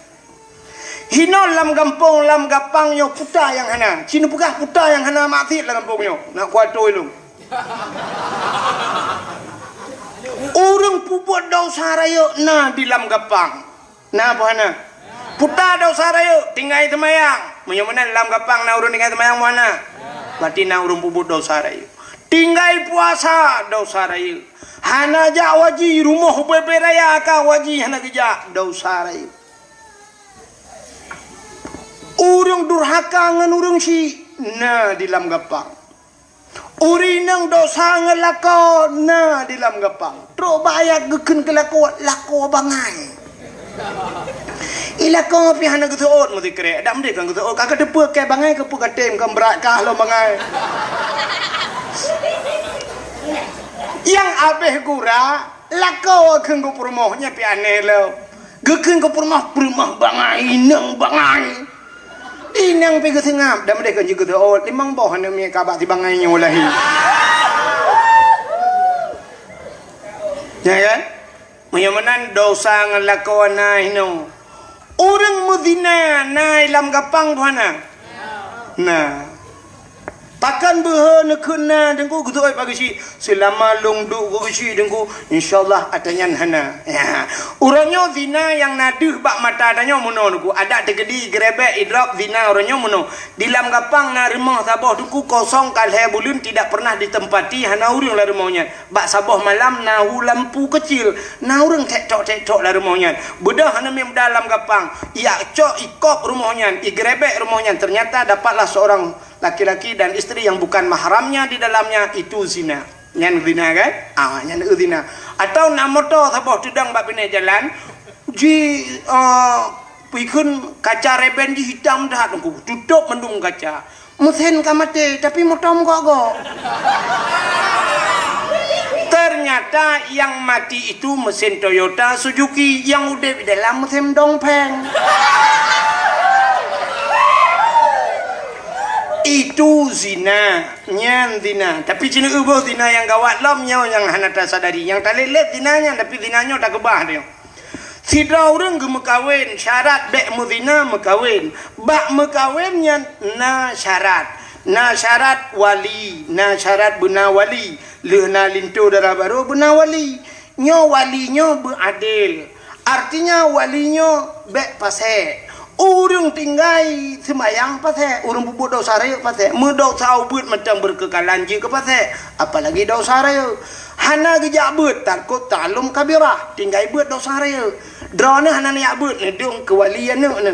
Hino lam gampong lam gapangnya puta yang hana. Cina pegah puta yang hana mati lah gampongnya. Nak kuato itu. Orang puput dosa raya na di lam gapang. Na apa hana? Puta dosa raya tinggal temayang. Menyamana lam gapang na urun tinggal temayang mana? Berarti na urun puput dosa raya. Tinggal puasa dosa raya. Hana ja waji rumah bebe raya ka waji hana geja dosa raya. Urang durhaka ngan urang si na di lam gapang. Urinang dosa ngelako na di lam gapang. Tro bayat geken kelako lako bangai. Ilako pi hana getuot mesti kere. Dak mesti kan getuot kakak depe ke bangai ke pu katem kan berat kah lo bangai. Yang abeh gura lako keun ku permohnya pi aneh lo. Geken ku permoh bangai nang bangai. Inang pergi tengah, dan mereka juga tu, oh, limang boh hendak mi kabak di bangainya olahi. Ya kan? Menyamanan dosa ngelakuan naino. Orang Medina naik lam gapang tu mana? Nah. Pakan beha nekuna dengku kutu ai pagi si selama long duk ku si dengku insyaallah atanya hana. Ya. Uranyo zina yang naduh bak mata danyo muno dengku ada tegedi grebek idrak zina uranyo muno. Di lam gapang na rumah sabah dengku kosong kalhe bulun tidak pernah ditempati hana urang la rumahnya. Bak sabah malam nahu lampu kecil. Na urang tek-tok la rumahnya. Bedah hana mem dalam gapang. Ya cok ikop rumahnya, igrebek rumahnya ternyata dapatlah seorang laki-laki dan istri yang bukan mahramnya di dalamnya itu zina. Nyan zina kan? Nyan zina. Atau nak motor sabah tudang bak bina jalan ji pikun kaca reben di hitam dah tunggu tutup mendung kaca. Mesin kamate tapi motor mogok. Ternyata yang mati itu mesin Toyota Suzuki yang udah di dalam mesin dongpeng. Itu zina, nyan zina. Tapi cina ubah zina yang gawat lam nyaw yang hana tak sadari. Yang tak lelet zinanya, tapi zinanya tak kebah dia. Sidra orang ke mekawin syarat bek muzina mekawin. Bak mekawin yang na syarat. Na syarat wali, na syarat bena wali. Lehna lintu darah baru bena wali. Nyo walinyo beradil. Artinya walinyo bek pasek. Urang tinggai semayang pasal, urang bubuk dosa raya pasal, mendosa ubud macam berkekalan je ke pasal, apalagi dosa raya. Hana gejak bud takut talum kabirah, tinggai bud dosa raya. Drone hana nak bud, nedung kewalian ne.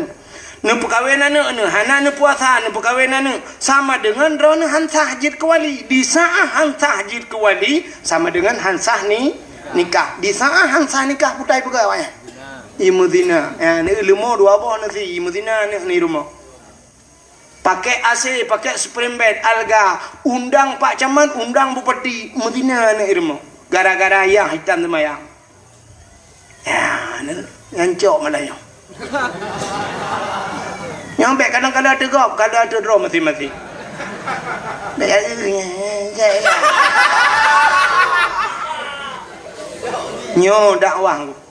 Ne perkahwinan ne, hana ne puasa, ne perkahwinan ne sama dengan drone hansah jid kewali. Di saat hansah jid kewali sama dengan hansah ni nikah. Di saat hansah nikah putai pegawai. Imudina, ni ilmu dua apa nanti imudina ni rumah. Pakai AC, pakai spring bed, alga, undang Pak Camat, undang Bupati, Medina ni rumah. Gara-gara yang hitam semayang. Ya, ni ngancok malahnya. Yang baik kadang-kadang ada gop, kadang ada draw mati-mati. Nyo dakwah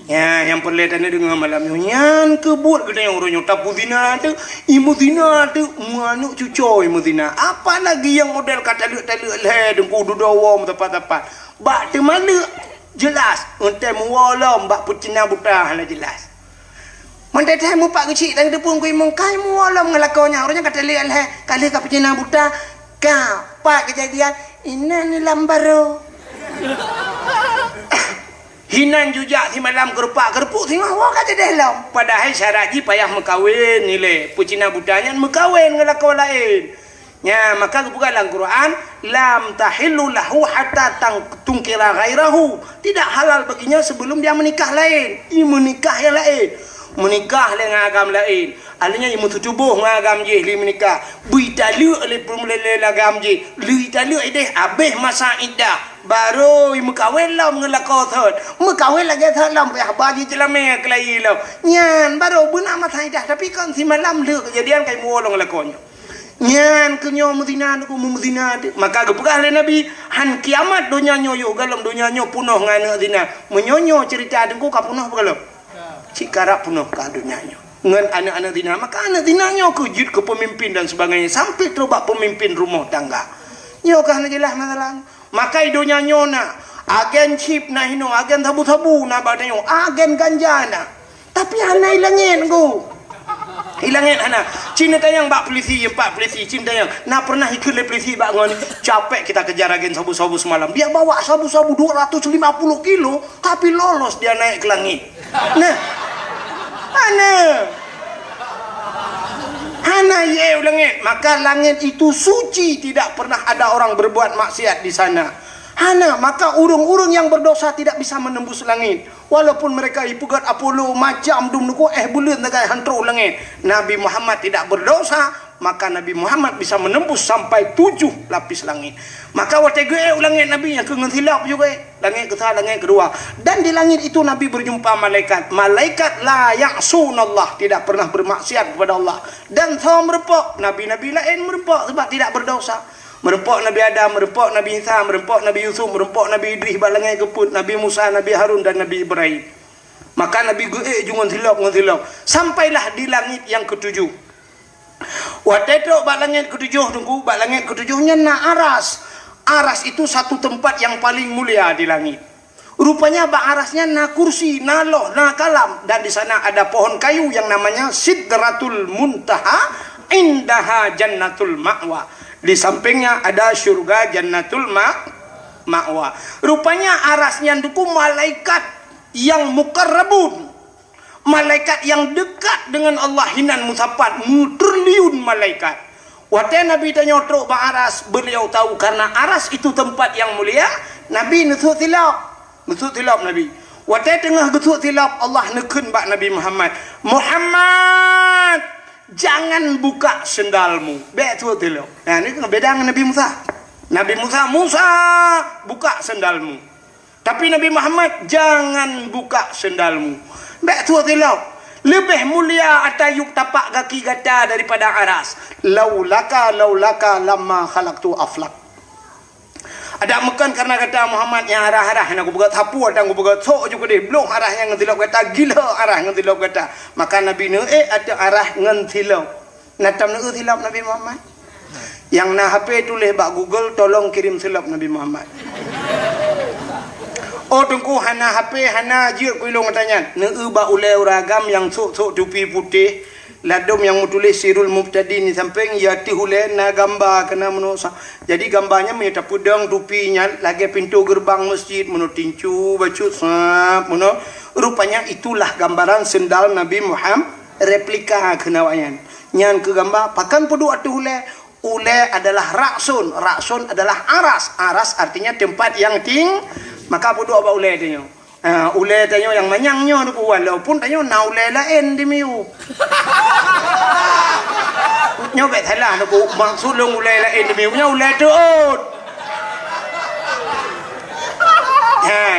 ya yang perlihatannya dengan malam nyan kebut kita yang orangnya tapu zina tu imu zina tu muanuk cucoy imu zina apa lagi yang model kata lek le dengku dudawom tepat-tepat bak te mana jelas untuk mualam bak pucina buta lah jelas menteteh mu pak kecil dan depung ku imong kai mualam ngelakonya orangnya kata lek le kali ka pucina buta ka pak kejadian ini ni lambaro hinan jujak si malam gerupuk si mahu kata dalam padahal syarat ji payah mekawin nilai pucina budanya mekawin ngelakau lain ya maka bukan dalam Quran lam tahillu lahu hatta tungkira ghairahu tidak halal baginya sebelum dia menikah lain menikah yang lain menikah dengan agam lain alanya imu tubuh ngagam je li menikah buitalu oleh pemulai agam je li talu ideh habis masa iddah baru imu kawin lah mengelakau thot mu kawin lagi thot lah ya bagi celame kelai lah nyan baru benak masa iddah tapi kan si malam le kejadian kai muolong lakonnya nyan kenyo mudina ku mudina maka gepegah le nabi han kiamat dunia nyo yo galom dunia nyo punoh ngana dina menyonyo cerita dengku ka punoh begalo cikara punoh ka dunia nyo ngan anak-anak dina maka anak dina nyo kejut ke pemimpin dan sebagainya sampai terobak pemimpin rumah tangga nyo kah jelas masalah maka idonya nyona agen chip na hino agen tabu-tabu na badanyo agen ganja na tapi hana hilangin go hilangin hana Cina tayang bak polisi cinta yang na pernah ikut le polisi bak ngon capek kita kejar agen sabu-sabu semalam dia bawa sabu-sabu 250 kilo tapi lolos dia naik ke langit nah hana ye langit maka langit itu suci tidak pernah ada orang berbuat maksiat di sana hana maka urung-urung yang berdosa tidak bisa menembus langit walaupun mereka ipugat Apollo macam dum nuku bulan nagai hantro langit Nabi Muhammad tidak berdosa maka Nabi Muhammad bisa menembus sampai 7 lapis langit maka watege langit Nabi yang kengentilap juga langit kedua dan di langit itu Nabi berjumpa malaikat la ya'sunallah tidak pernah bermaksiat kepada Allah dan sama merempok nabi-nabi lain merempok sebab tidak berdosa merempok Nabi Adam merempok Nabi Isa merempok Nabi Yusuf merempok Nabi Idris balangai keput Nabi Musa Nabi Harun dan Nabi Ibrahim maka Nabi jungun tilap sampailah di langit yang ketujuh wateto balangit ketujuh tunggu balangit ketujuhnya na aras itu satu tempat yang paling mulia di langit rupanya arasnya na kursi na loh na kalam dan di sana ada pohon kayu yang namanya Sidratul Muntaha indaha Jannatul Ma'wa di sampingnya ada surga Jannatul Ma'wa rupanya arasnya duku malaikat yang mukarrabun malaikat yang dekat dengan Allah hinan musapat triliun malaikat waktu Nabi tanya truk aras beliau tahu karena aras itu tempat yang mulia Nabi nusuk tilap Nabi waktu tengah nusuk tilap Allah neken bak Nabi Muhammad jangan buka sendalmu betul tilap nah ini beda dengan Nabi Musa buka sendalmu tapi Nabi Muhammad jangan buka sendalmu betul tilap lebih mulia atayuk tapak kaki gata daripada aras laulaka lamma khalaqtu aflak ada makan karena kata Muhammad yang arah-arah nak buat sapu ada buat sok juga deh belum arah yang ngentilap kata gila arah ngentilap kata maka Nabi ne ada arah ngentilap natam ne tilap Nabi Muhammad yang na HP tulis bak Google tolong kirim silap Nabi Muhammad oh tunggu hana HP hana jir kuilong tanya ne ba ulai ragam yang sok tupi putih ladom yang tulis sirul mubtadi ni samping yati hulai na gambar kena menusa jadi gambarnya menyata pudang tupinya lagi pintu gerbang masjid menurut tincu bacut sap menurut rupanya itulah gambaran sendal Nabi Muhammad replika kenawayan nyan ke gambar pakan pudu atu hulai adalah raksun adalah aras artinya tempat yang maka pudu apa ulai tanya ulai tanya yang manyangnya tu walaupun tanya na ulai lain di miu nyobek thalah tu maksud long ulai lain di miu nya ulai tu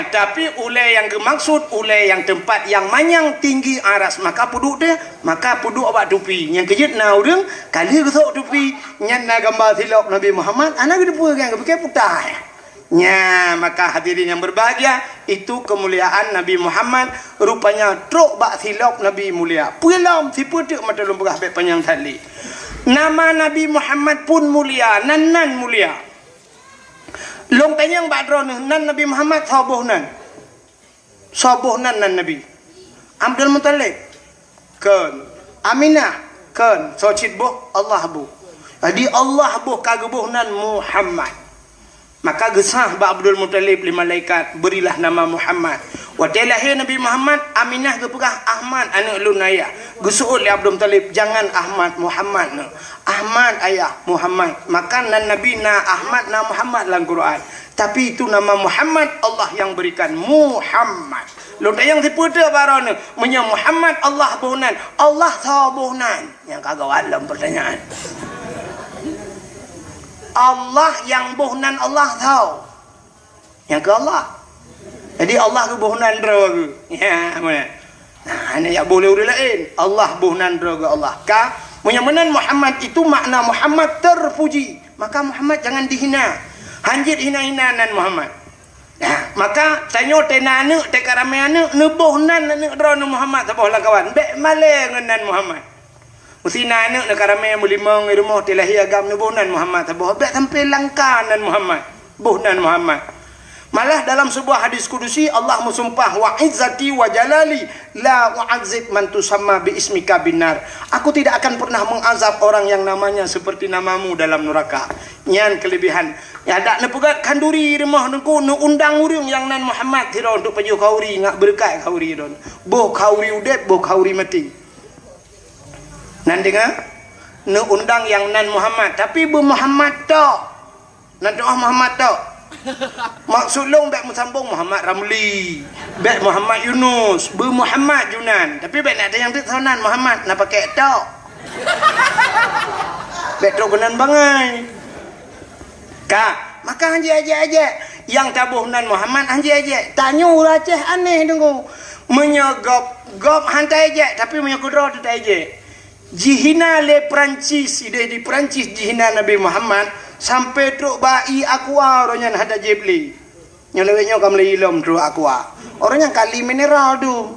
Tapi ulai yang gemaksud ulai yang tempat yang manyang tinggi aras maka puduk dia maka puduk awak tupi yang kejut nau deng kali gesok tupi nyan na gambar silap Nabi Muhammad anak dia pun kan pakai putah maka hadirin yang berbahagia itu kemuliaan Nabi Muhammad rupanya truk bak silap Nabi mulia pulam si putuk mata lumpur habis panjang tali nama Nabi Muhammad pun mulia nan mulia long tanyang badron nan Nabi Muhammad sabuh nan nan Nabi Abdul Muttalib kan Aminah kan socit buh Allah buh jadi Allah buh kagebuh nan Muhammad maka gesah ba Abdul Muttalib li malaikat berilah nama Muhammad waktu lahir Nabi Muhammad Aminah ke pegah Ahmad anak lunaya gesuut li Abdul Muttalib jangan Ahmad Muhammad Ahmad ayah Muhammad maka nan Nabi na Ahmad na Muhammad dalam Quran tapi itu nama Muhammad Allah yang berikan Muhammad lo yang diputar barang punya Muhammad Allah buhnan Allah sabuhnan yang kagak alam pertanyaan Allah yang buhnan Allah tahu yang ke Allah jadi Allah ke buhnan droga ya mana nah ini ya boleh udah lain Allah buhnan droga Allah ka menyamanan Muhammad itu makna Muhammad terpuji maka Muhammad jangan dihina hanjit hina-hinanan Muhammad nah maka tanyo tenane te karameane nebuhnan ne drone Muhammad sabah lah kawan bek male ngenan Muhammad usina ne karame mulimong rumah tilahi agam nebuhnan Muhammad sabah bek sampai langkanan Muhammad buhnan Muhammad malah dalam sebuah hadis kudusi Allah mensumpah wa izzati wa jalali la u'azzib man tusamma bi ismika binar aku tidak akan pernah mengazab orang yang namanya seperti namamu dalam neraka nyan kelebihan ya dak ne pegat kanduri rumah nengku ne undang urang yang nan Muhammad tira untuk peju kauri ngak berkat kauri don boh kauri udep boh kauri mati nan dengar ne undang yang nan Muhammad tapi bu Muhammad tok nan doa Muhammad tok maksud long bek musambung Muhammad Ramli bek Muhammad Yunus bu Muhammad Junan tapi bek nak ada yang tersonan Muhammad nak pakai tok bek tok kenan bangai kak maka anji aja yang tabuh nan Muhammad anji aja tanya uraceh aneh tunggu menyogop gop hantai aja tapi menyokudro tu aja jihina le Perancis ide di Perancis jihina Nabi Muhammad sampai truk bai aqua orangnya ada jebli nyolewenya kam leilom truk aqua orangnya kali mineral tu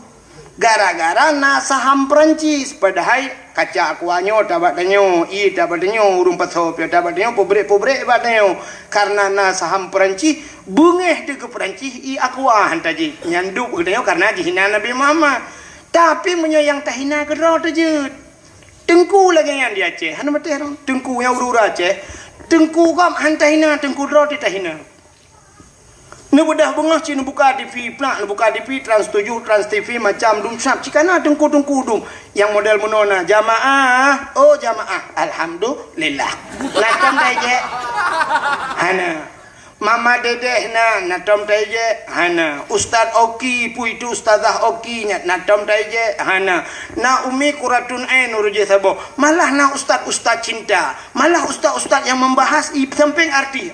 gara-gara na saham Perancis padahal kaca aquanyo dapat danyo i dapat danyo urung pasop dapat danyo pobrek dapat danyo karena na saham Perancis bungeh de ke Perancis i aqua hantaji nyanduk danyo karena dihina Nabi Muhammad tapi menyayang tahina ke ro tu tengku lagi yang dia Aceh hana mati tengku yang urura Aceh tengku kam hantahina tengku ro tahina ne budah bengah cina buka TV plak ne buka TV Trans 7 Trans TV macam dum sap cikana tengku dum yang model menona jamaah oh jamaah alhamdulillah natam daje hana mama dedeh natam daje hana Ustaz Oki pu itu Ustazah Oki natam daje hana na umi kuratun ain uruje sabo malah na ustaz cinta malah ustaz yang membahas i samping arti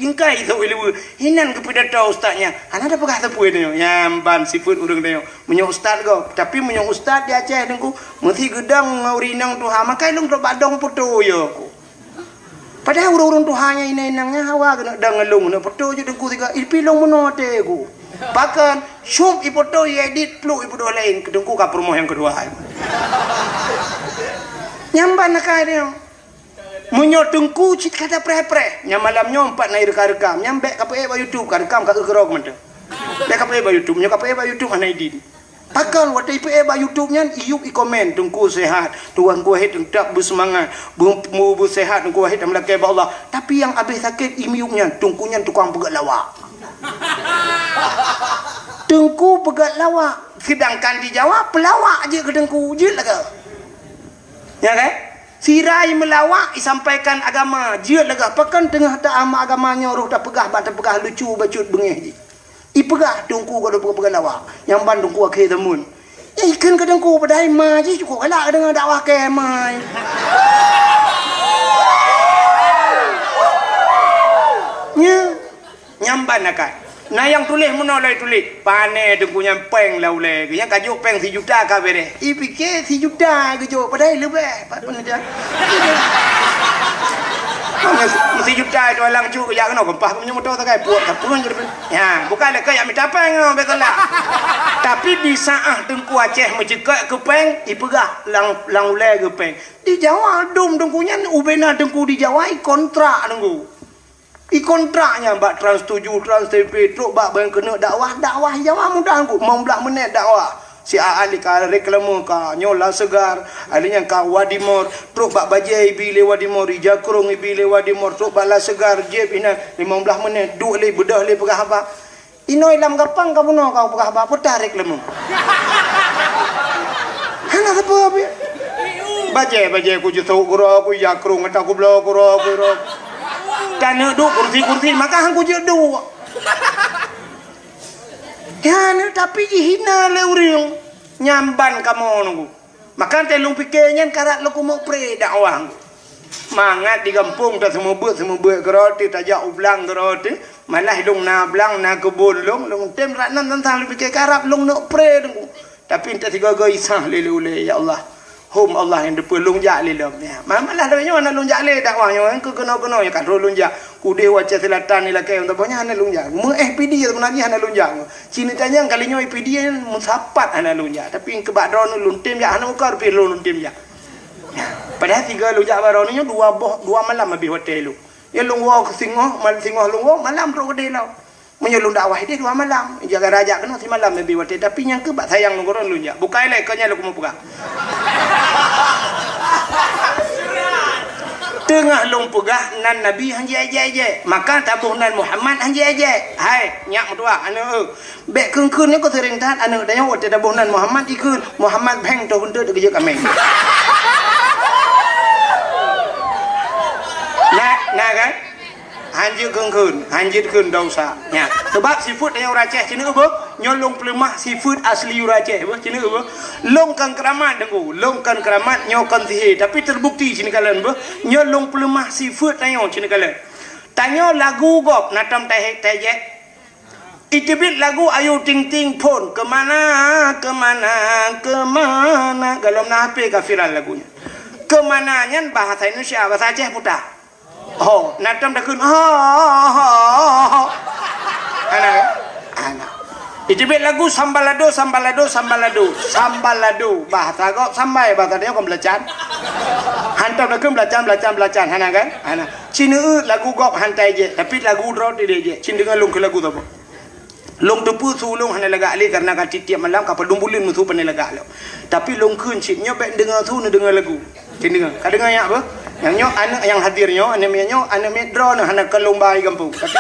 ingkai itu ilu hinan kepada tau ustaznya hana ada pegah tepu itu yang ban sifut urang teu menyo ustaz go tapi menyo ustaz di Aceh dengku mesti gedang ngaurinang tuha makai lung badong putu yo padahal urang tuhanya inangnya hawa kena dangelung na putu je dengku tiga ipilong menote ku bahkan syum ipoto edit plu ipo do lain kedengku ka promo yang kedua nyamban nakai dia munyo tengku cit kata pre nyamalam nyompat na rekam nyambek ka pe ba YouTube ka rekam ka gerog men dek ka pe ba YouTube nyo ka pe ba YouTube ana idin bahkan waktu pe ba YouTube nya iuk i komen tengku sehat tuan ku hit tak bersemangat bu sehat ku hit amlake ba Allah tapi yang habis sakit imiuknya tengkunya tukang pegat lawak tengku pegat lawak sedangkan di Jawa pelawak je ke tengku je lah ke ya kan sirai melawak disampaikan agama je lah ke pakan tengah tak ama agamanya roh tak pegah bat pegah lucu bacut bengih je i pegah tengku ko pegat lawak yang ban tengku akhir temun ikan ke tengku padai ma je cukup galak dengan dakwah ke mai nya nyamban akan Nah yang tulis menolak tulis. Pane dengku peng lah ulai. Yang kajuk peng 1 juta kah bere. Fikir 1 juta kajuk. Padahal lebih. Pak pun aja. Mesti juta itu alang cu ya kena gempah punya motor tak kai puak tak pun gitu. Ya, bukan le kayak minta peng betul lah. Tapi di saat Tengku Aceh mencekak ke peng, ipegah lang ulai ke peng. Di Jawa dum dengkunya ubena dengku di Jawa kontrak dengku. Kontraknya mbak Trans 7, Trans TV truk bak bang kena dakwah Jawa mudah dengku 15 minit dakwah. Si ahli ka reklama ka nyola segar alinya ka Wadimor truk bak bajai bile Wadimor Jakrung bile Wadimor truk bak la segar je bina 15 menit duk le bedah le pegah apa inoi lam gapang ka buno kau pegah apa putar reklama hana apa apa bajai ku jutu guru ku Jakrung ta ku blo guru dan duk kursi maka hang ku je du kan tapi hina le urang nyamban kamu nunggu makan telung pikirnya karat lu mau pre dakwah mangat di kampung tak semua buat keroti tajak ublang keroti malah long na blang na kebun long tem ranan tentang lu pikir karap long nak pre nunggu tapi entah tiga gay sah lele ya Allah hum Allah yang depan long jak lele ya malah dah nyonya long jak le dakwahnya ke kena ya kan long jak kude Aceh Selatan ni lah kaya untuk banyak hana lunjak PD sebenarnya hana lunjak Cina tanya kalinya PD musapat hana lunjak tapi kebadron luntim jak hana ukar perlu luntim jak padahal 3 lunjak baron ni 2 malam habis hotel lu ya lungwa ke singoh lungwa malam ro gede lau menyelung dakwah dia 2 malam jaga raja kena si malam habis hotel tapi yang ke bak sayang ngoron lunjak bukai le kanya lu mau pegang tengah long pegah nan Nabi hanji aje maka tabuh nan Muhammad hanji aje hai nyak mutua anu bek keun-keun ni ko sering tahan anu danya wate tabuh nan Muhammad ikeun Muhammad beng to hundeut kerja kameng nah kan hanji keun dosa nya sebab sifut yang Aceh cina apa nyolong pelemah sifut asli Aceh apa cina apa longkan keramat dengku longkan keramat nyokan sihir tapi terbukti cina kalian apa nyolong pelemah sifut tanya cina kalian tanya lagu gop natam tajek itibit lagu ayu ting ting pun kemana kalau nak HP kafiran lagunya kemananya bahasa Indonesia bahasa Aceh putar oh, natam dah kun. Anak. Ijibit lagu sambalado. Bahasa kau sambai bahasa dia kau belajar. Hantam dah kun belajar. Hana kan? Hana. Cina lagu kau hantai je. Tapi lagu drop dia je. Cina dengan long ke lagu tu apa? Long tepu sulung hana lagak ali karena kan tiap malam kapal dumbulin musuh pandai lagak lo. Tapi long kun cipnya baik dengar tu ni dengar lagu. Cina dengar. Kau dengar yang apa? Yang nyo anak yang hadirnya anak medro nah anak kelomba di kampung tapi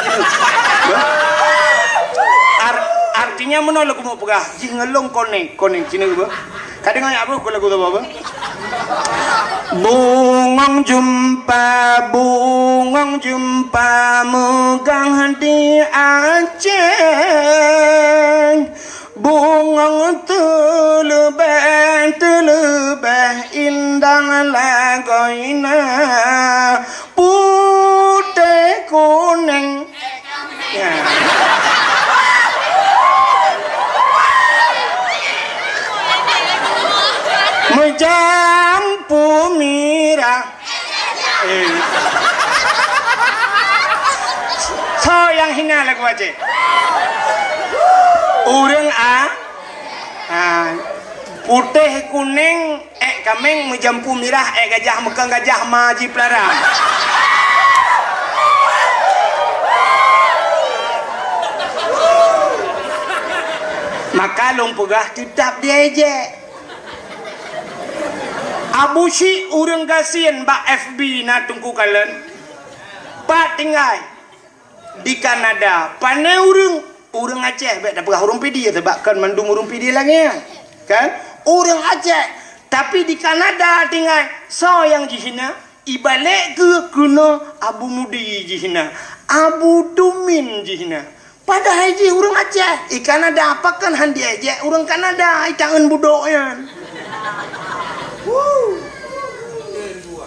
artinya mana lagu mau pegah jingelong koneng Cina apa kadang apa aku lagu apa bungong jumpa megang hati Aceh bungong telebeh indah lagoina putih kuning ya. Mejampu mira so yang hina lagu Aceh urang putih kuning kameng menjampu mirah gajah mekang gajah maji pelarang maka long pegah tetap dia je Abu Syik urang kasian bak FB na tungku kalen pak tinggal di Kanada pane urang Aceh baik dah pegah urang PD sebab kan mandung urang PD lagi kan urang Aceh tapi di Kanada tinggal so yang jihina ibalik ke kena Abu Mudi jihina Abu Dumin jihina padahal ji urang Aceh Kanada apa kan handi aja urang Kanada tangan budoknya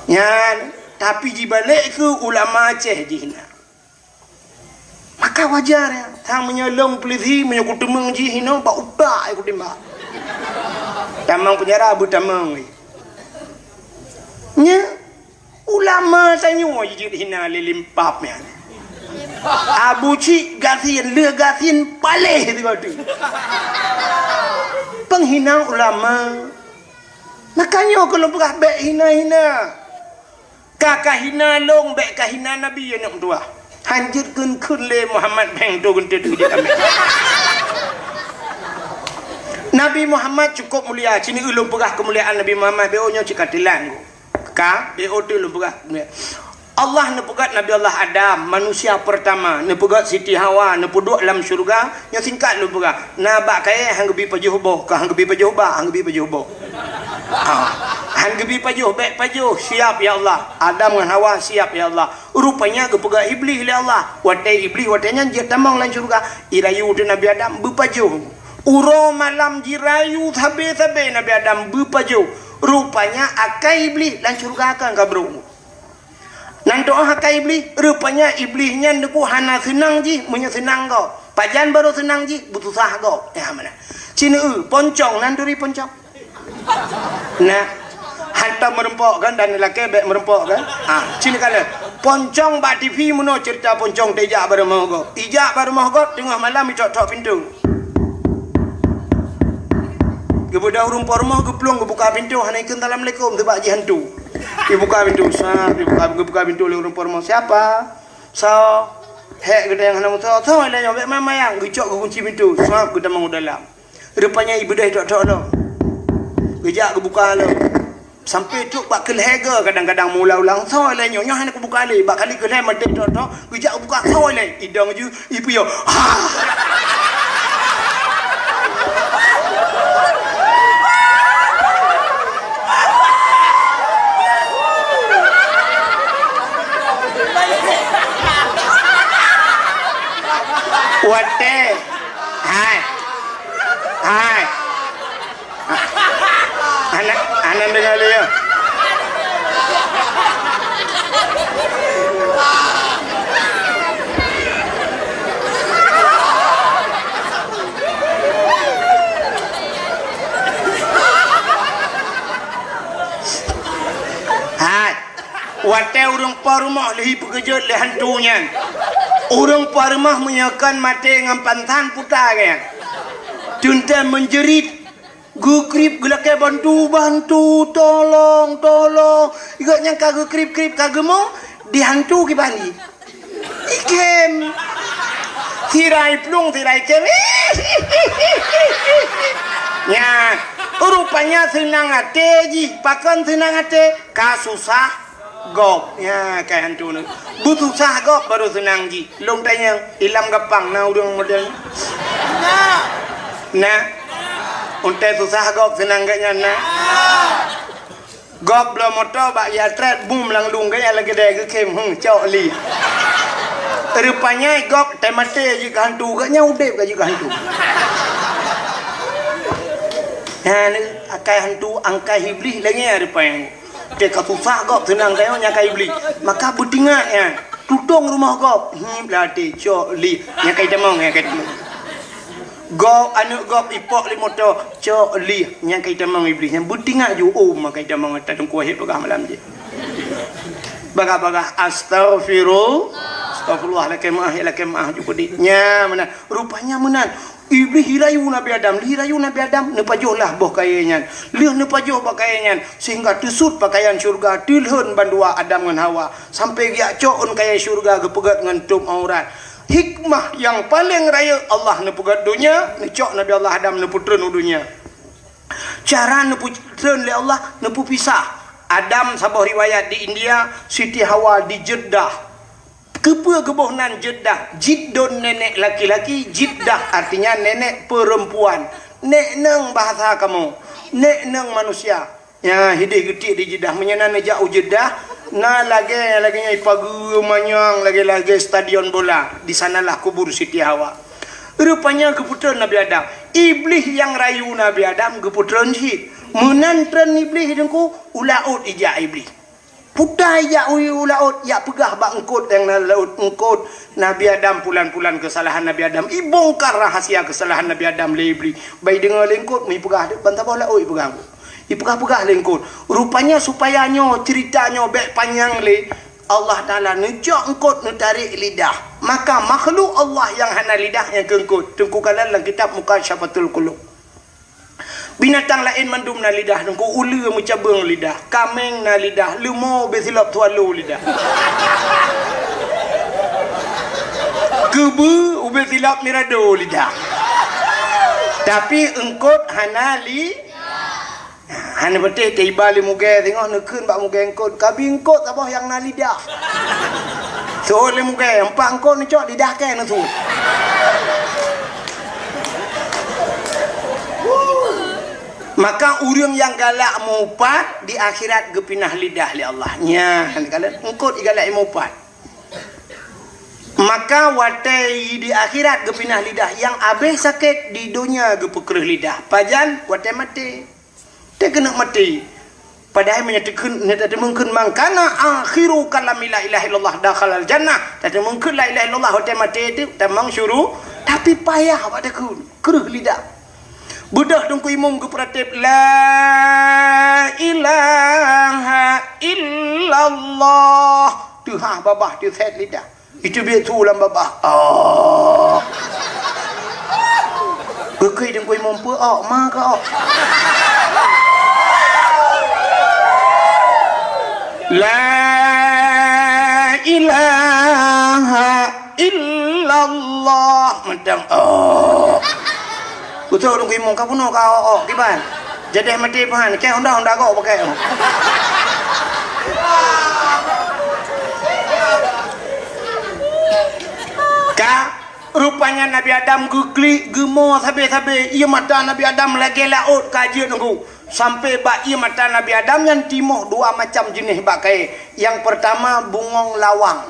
ya tapi dibalik ke ulama Aceh jihina maka maka wajar ya tang menyolong peliti menyokutemeng ji hino ba udak aku timba tamang penjara abu tamang nya ulama tanyo ji hina lilimpap ya abu ci gatin le gatin paleh tu tu penghina ulama makanya kalau berah bek hina kakak hina long bek kahina nabi yang dua hanjir kun le Muhammad beng do gunte tu dia kami Nabi Muhammad cukup mulia cini ulum berah kemuliaan Nabi Muhammad beo nya cikatilan ka beo tu ulum berah Allah nepugat Nabi Allah Adam manusia pertama nepugat Siti Hawa nepuduk dalam syurga yang singkat lu berah nabak kaya hang gebi pajuh boh ka hang gebi pajuh ba hang gebi pajuh boh hang gebi pajuh bek pajuh siap ya Allah Adam dengan Hawa siap ya Allah rupanya gepegat iblis ya Allah watai iblis watainya dia tamang dalam syurga irayu tu Nabi Adam bepajuh uro malam jirayu sabe-sabe Nabi Adam bepajuh rupanya akai iblis dalam syurga akan kabru nan doa hakai iblis rupanya iblisnya neku hana senang ji punya senang kau pajan baru senang ji butuh sah kau ya mana cina poncong nan duri poncong nah hantar merempok kan dan lelaki bek merempok kan cina kala poncong bak TV muno cerita poncong tejak baru mau kau ijak baru mau kau tengah malam icok-cok pintu gebudah rumpor rumah geplong gebuka pintu hanaikan assalamualaikum sebab ji hantu dibuka pintu sah dibuka pintu oleh rumpor rumah siapa so hek gede yang hanam so ada nyobek mama yang gecok kunci pintu sah kita mau dalam rupanya ibu dah tok-tok lo gejak gebuka lo sampai tu bak kelhega kadang-kadang mula ulang so ada nyonya hendak buka le bak kali kelhe mati tok-tok gejak buka so le idang ju ibu yo wate hai anak dengar dia hai wate urang parumah lehi pekejut le hantunya orang parmah menyakan mati dengan pantan putar kan junta menjerit gukrip gelak bantu tolong igaknya kagak krip kagak mau dihantu ke bani ikem tirai plung tirai kem ya rupanya senang hati ji pakan senang hati kasusah gop ya kayak hantu ni butuh sah gop baru senang ji long tanya ilam gapang na udang model nah untai susah gop senang kayaknya nah gop belum motor bak ya tret boom lang lung kayaknya lagi deh ke kem cok li rupanya gop temate ji hantu kayaknya udah kaji hantu nah ni akai hantu angkai iblis lagi ya rupanya dia susah gop senang kayo nyakai iblis maka budingat ya tutung rumah gop belati cok li nyakai temong gop anu gop ipok li moto cok li nyakai temong iblis yang budingat ju makai temong ta tungku hit pegah malam je baga astagfirullah lakem cukup nya mana rupanya menan iblis hirayu Nabi Adam nepajuhlah boh kayanya lihat nepajuh pakaiannya sehingga tusut pakaian syurga tilhun bandua Adam dengan Hawa sampai dia coon kaya syurga gepegat dengan tum aurat hikmah yang paling raya Allah nepegat dunia necok Nabi Allah Adam neputren dunia cara neputren oleh Allah nepu pisah Adam sabah riwayat di India Siti Hawa di Jeddah kebohnan Jeddah jiddon nenek laki-laki jiddah artinya nenek perempuan nek neng bahasa kamu nek neng manusia ya hidih getik di Jeddah menyenan jauh Jeddah na laginya pagi manyang lagi stadion bola di sanalah kubur Siti Hawa rupanya keputran Nabi Adam iblis yang rayu Nabi Adam keputran si menantran iblis hidungku ulaut ijak iblis Putai ya uyu laut ya pegah bak engkut yang laut engkut Nabi Adam pulan-pulan kesalahan Nabi Adam ibongkar rahasia kesalahan Nabi Adam lebli baik dengar lengkut mi pegah bantah bola oi pegah ipegah-pegah lengkut rupanya supaya nyo ceritanya bek panjang le Allah Taala nejak engkut tarik lidah maka makhluk Allah yang hana lidah yang kengkut tengku kalan dalam kitab Mukasyafatul Qulub. Binatang lain mandum na lidah nungku ulu mencabung lidah kameng na lidah lemau besilap tualu lidah kebu besilap mirado lidah tapi engkot hanali hana betul tiba li muge tengok nekun bak muge engkot kabi engkot apa yang na lidah so li muge empat engkot ni cok lidah ke na tu maka urang yang galak mupat di akhirat gepinah lidah li Allah nya kalau engkot galak mupat maka watai di akhirat gepinah lidah yang habis sakit di dunia gepekereh lidah pajan watai mati dia kena mati padahal menyatakan tadi mungkin mangkana akhiru kalam la ilaha illallah dakhalal jannah tadi mungkin la ilaha illallah watai mati itu tamang syuruh tapi payah pada kereh lidah budak dongku imam ke peratip la ilaha illallah tu ha babah tu set lidah itu biar tu ulam babah bekai dongku imam pe ma ka la ilaha illallah madang betul dong imong kau puno kau kiban jadi mati pahan kayak honda kau pakai rupanya Nabi Adam gukli gemo sabe ia mata Nabi Adam lagi laut kaji nunggu sampai bak ia mata Nabi Adam yang timoh dua macam jenis bakai yang pertama bungong lawang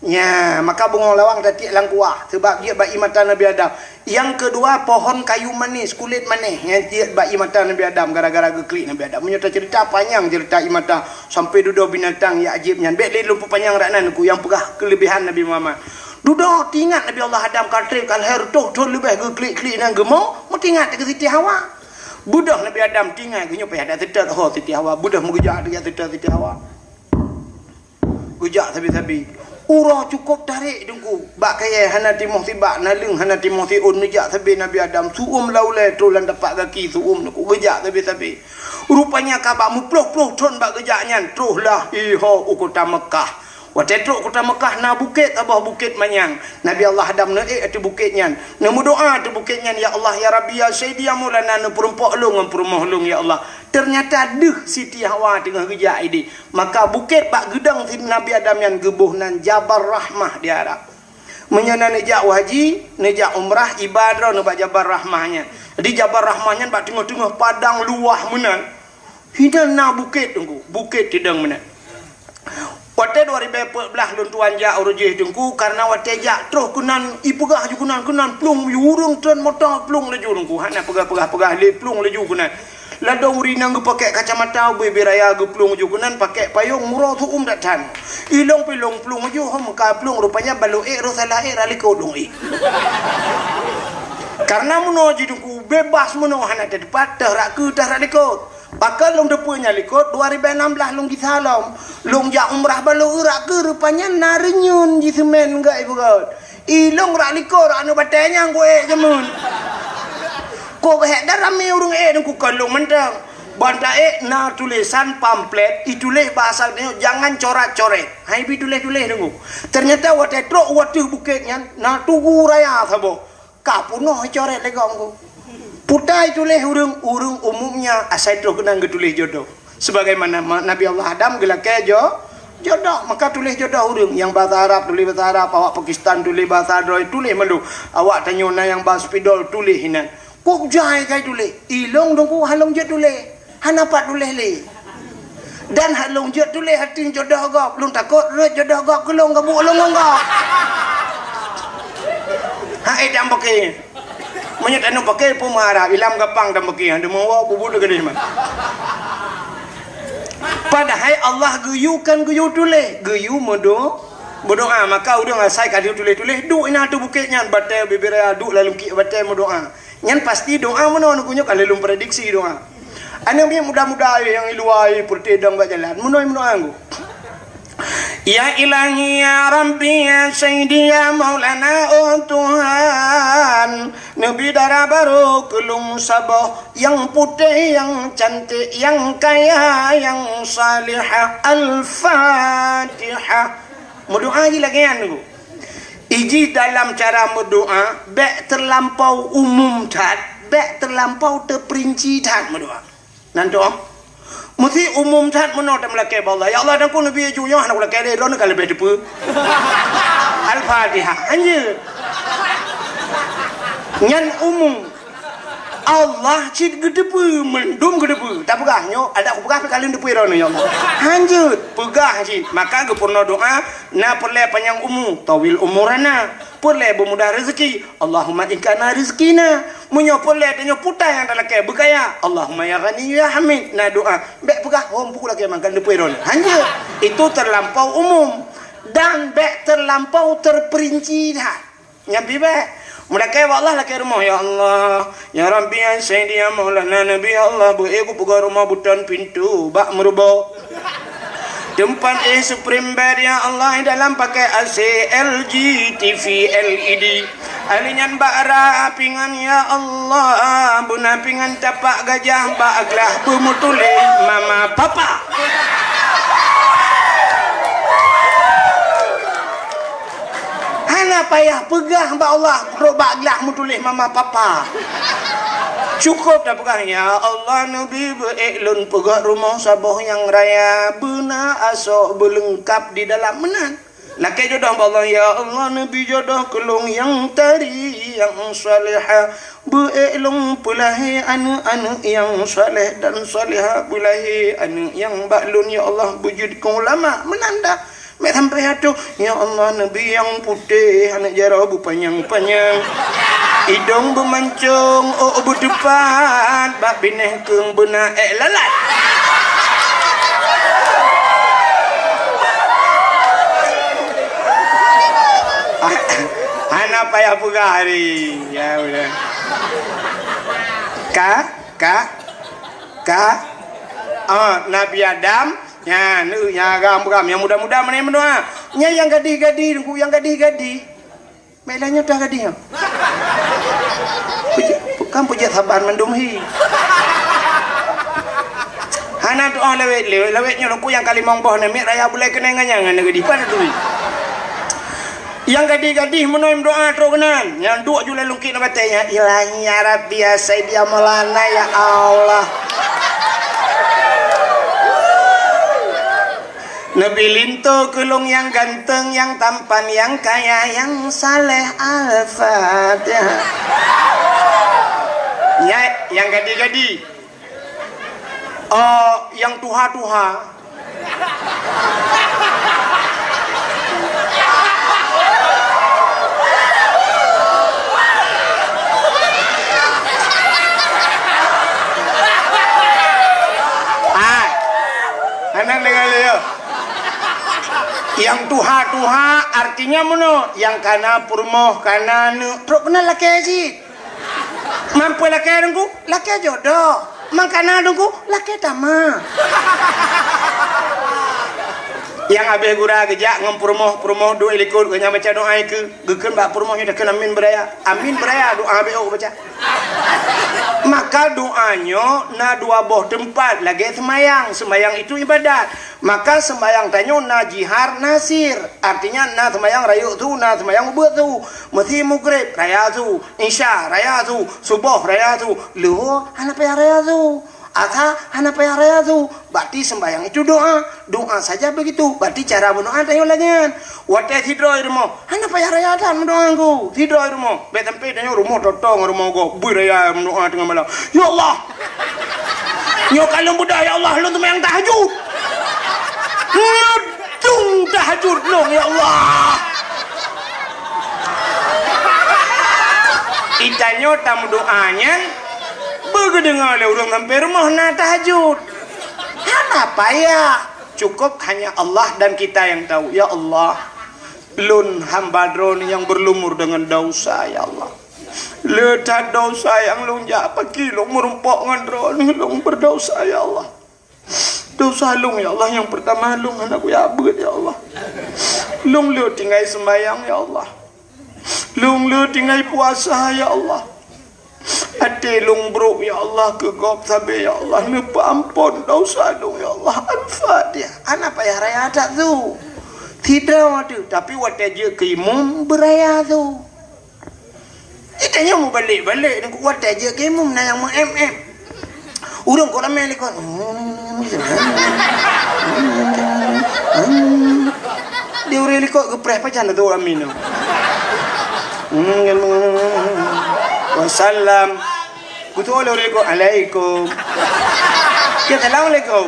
ya maka bungong lawang tadi lang kuah sebab dia bak mata Nabi Adam yang kedua pohon kayu manis kulit manis yang dia bak mata Nabi Adam gara-gara gukli Nabi Adam menyata cerita panjang cerita mata sampai duduk binatang ya ajibnya bek le lupa panjang raknan ku yang pegah kelebihan Nabi Muhammad duduk tingat Nabi Allah Adam katrib kalher tuh lebih klik-klik nang gemo mau tingat ke Siti Hawa budak Nabi Adam tingat gunyo pe ada tetet ho Siti Hawa budak mengejak dia tetet Siti Hawa gujak sabi-sabi urang cukup tarik dengku bak kaya hana timoh tibak nalung hana timoh tiun nejak sabi Nabi Adam suum laulai tulan dapat kaki suum ku gejak sabi-sabi rupanya kabak mu ploh-ploh ton bak gejaknya tuhlah iho ukota Mekah watetruk kota Mekah na bukit abah bukit manyang Nabi Allah Adam naik atu bukitnya namu doa atu bukitnya ya Allah ya Rabbi ya Sayyidi ya Maulana nu perumpok lung perumoh lung ya Allah ternyata deh Siti Hawa tengah gejak ini maka bukit pak gedang Nabi Adam yang gebuh nan Jabal Rahmah di Arab menyana nejak haji nejak umrah ibadah nu Jabal Rahmahnya di Jabal Rahmahnya pak tengah-tengah padang luah menan hidan na bukit tunggu bukit tidang menan wate 2014 lun tuan ja urujih dengku karena wate ja terus kunan ipegah ju kunan plung yurung tren motor plung laju dengku hana pegah le plung laju kunan ladong rinang ge pakai kacamata bebe raya ge plung ju kunan pakai payung murah tu datan ilong pilong plung ju hom ka plung rupanya balu ro salah rali ko dong karena muno ji dengku bebas muno hana tepat rak ke rak likot bakal long depunya likut 2016 long disalam long ja umrah balu urak ke rupanya narenyun di semen enggak ibu god ilong rak likut anu batanya gue jemun ko hek darame urung ku kalung mentang banda na tulisan pamflet itulis bahasa ni jangan coret-coret hai bi tulis dengu ternyata wate truk watu bukitnya na tugu raya sabo kapuno coret legong putai tulis urung umumnya asai terus kena tulis jodoh sebagaimana Nabi Allah Adam gelake jodoh maka tulis jodoh urung yang bahasa Arab tulis bahasa Arab awak Pakistan tulis bahasa Arab tulis melu awak tanyona yang bahasa Spidol tulis hinan kok jai kai tulis ilong dongku halong je tulis hanapat tulis le dan halong je tulis hati jodoh gop lung takut re jodoh gop kelong gabu long gop ha edam pakai menyat anu pakai pemarah ilam gapang dan pakai anda mau bubu de gede man Padahal Allah guyukan guyu tulis, guyu berdoa, maka udah ngasai kadi tulis duk ina tu bukitnya batal bibiraya duk lalu ki batal berdoa. Nyan pasti doa mana nu kunyo kalau lum prediksi doa. Ana bi mudah-mudah yang iluai pertedang ba jalan. Munoi anggo. Ya ilahi ya rabbi ya sayyidi ya maulana oh Tuhan, Nabi darah baru kelung sabah yang putih yang cantik yang kaya yang salihah. Al-Fatihah. Berdoa lagi kan tu. Iji dalam cara berdoa bek terlampau umum tat, bek terlampau terperinci tat berdoa. Nanti mesti umum tat menolak melakai Allah. Ya Allah dan ku Nabi junya nak melakai dia ron kalau boleh depu. Al-Fatihah hanya nyan umum Allah cid gedepu mendum gedepu tak pegahnya ada aku pegah kali depu ron ya Allah hanjut pegah cid maka gepurna doa na perle panjang umur tawil umurana perle bermudah rezeki Allahumma ikana rizkina munyo perle tanyo putai yang dalake begaya Allahumma ya ghani ya hamid na doa bek pegah hom pukul lagi makan depu ron hanjut itu terlampau umum dan bek terlampau terperinci dah nyampi bek mereka Allah laki rumah ya Allah ya Rabbi ya Sayyidi ya Maulana Nabi Allah aku buka rumah butan pintu bak merubah tempat Supreme Bed ya Allah dalam pakai AC LG TV LED alinyan bakra pingan ya Allah buna pingan tapak gajah baklah pemutule mama papa Hana payah pegah mbak Allah robak gelah mutulis mama papa cukup dah pegah ya Allah Nabi bereklun pegah rumah sabah yang raya bena asok berlengkap di dalam menan laki jodoh mbak Allah ya Allah Nabi jodoh kelung yang tari yang salihah bereklun pulahi anu-anu yang salih dan salihah pulahi anu yang baklun ya Allah bujud ulama menanda mek sampai atuh ya Allah Nabi yang putih anak jarah panjang-panjang hidung bermancung oh berdepan bak bineh keung benak lalat anak payah pegah hari ya udah Nabi Adam ya nu ya gam yang muda-muda mana mendoa nya yang gadih-gadih ku yang gadih-gadih melanya dah gadih bukan puja sabar mendumhi hana doa lewetnya ku yang kali mongboh nemik raya boleh kena nganyang gadih pada tu yang gadih-gadih menoim doa terunan yang dua jula lungkit nak katanya ilahi ya Rabbi ya Sayyidi ya Maulana ya Allah Nabi linto kelung yang ganteng, yang tampan, yang kaya, yang saleh Al-Fatihah. Ya, yang gadi-gadi. Yang tuha-tuha. Anak dengar dia. Yang tuha-tuha artinya mana? Yang kana purmoh kana nu. Truk kena laki aja. Mampu laki dengku, laki jodoh. Mangkana dengku, laki tama. Yang abe gura gejak ngam purmoh doa likut ganya baca doa ke geukeun bak purmohnya dah kena amin beraya. Amin beraya doa abe baca. Maka doanya na dua boh tempat lagi sembayang itu ibadat. Maka sembayang tanyo na jihar nasir artinya na sembayang rayu tu na sembayang ubud tu mesti maghrib raya tu isya raya tu subuh raya tu luhur hana payah raya tu asa hana payah raya tu berarti sembayang itu doa saja begitu berarti cara berdoa tanyo lagian wate tidro rumah hana payah raya dan doa ku tidro rumah be tempe tanyo rumah totong rumah go beraya doa tengah malam ya Allah nyo kalung budak ya Allah lu sembayang tahajud ngedung tahajud long ya Allah itanyo tamu doanya begedengar le urang sampai rumah na tahajud hana tak payah, cukup hanya Allah dan kita yang tahu. Ya Allah, lun hamba drone yang berlumur dengan dosa, ya Allah. Letak dosa yang lung apa kilo merumpok dengan drone lung berdosa, ya Allah. Dosa lung, ya Allah, yang pertama lung anak ya abad, ya Allah. Lung lu tinggal sembahyang, ya Allah. Lung lu tinggal puasa, ya Allah. Ati lung bro, ya Allah, ke gop sabe, ya Allah, nepa ampun dosa lung, ya Allah. Al-Fatihah. Anak payah raya tak tu. Tidak ada, tapi waktu je ke imam beraya tu. Itanya mau balik-balik, nak waktu je ke imam na yang mm. Urang kau ramai lekor. Dia urang lekor gepreh pacan tu amin. Wassalam. Kutu oleh lekor alaikum. Kita lawan lekor.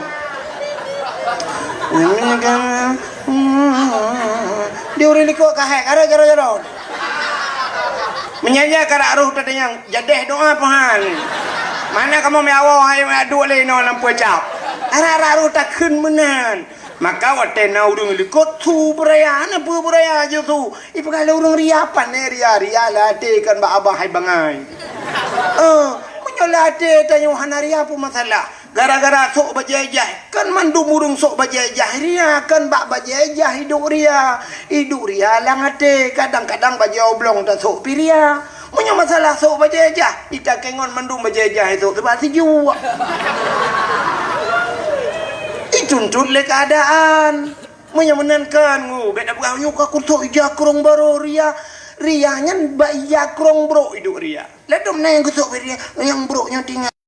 Dia urang lekor kahek gara-gara. Menyanyi kara aruh tadi yang jadeh doa pahan. Mana kamu meawah hai adu le no lampu cap. Ara aruh tak kun menan. Maka wate na urang likot tu beraya na pu beraya je tu. Ipa kalau urang riapan ria la te kan ba abah hai bangai. Menyolate tanyo hanaria pu masalah. Gara-gara sok bajajah kan mandu murung sok bajajah ria kan bak bajajah hidup ria langate kadang-kadang bajau oblong tak sok piria punya masalah sok bajajah ita kengon mandu bajajah itu terbasi juga ituntut le keadaan punya menankan ngu beda bukan aku sok jakrong baru ria rianya ba jakrong bro hidup ria ledom na yang kusok ria yang bro nya tinggal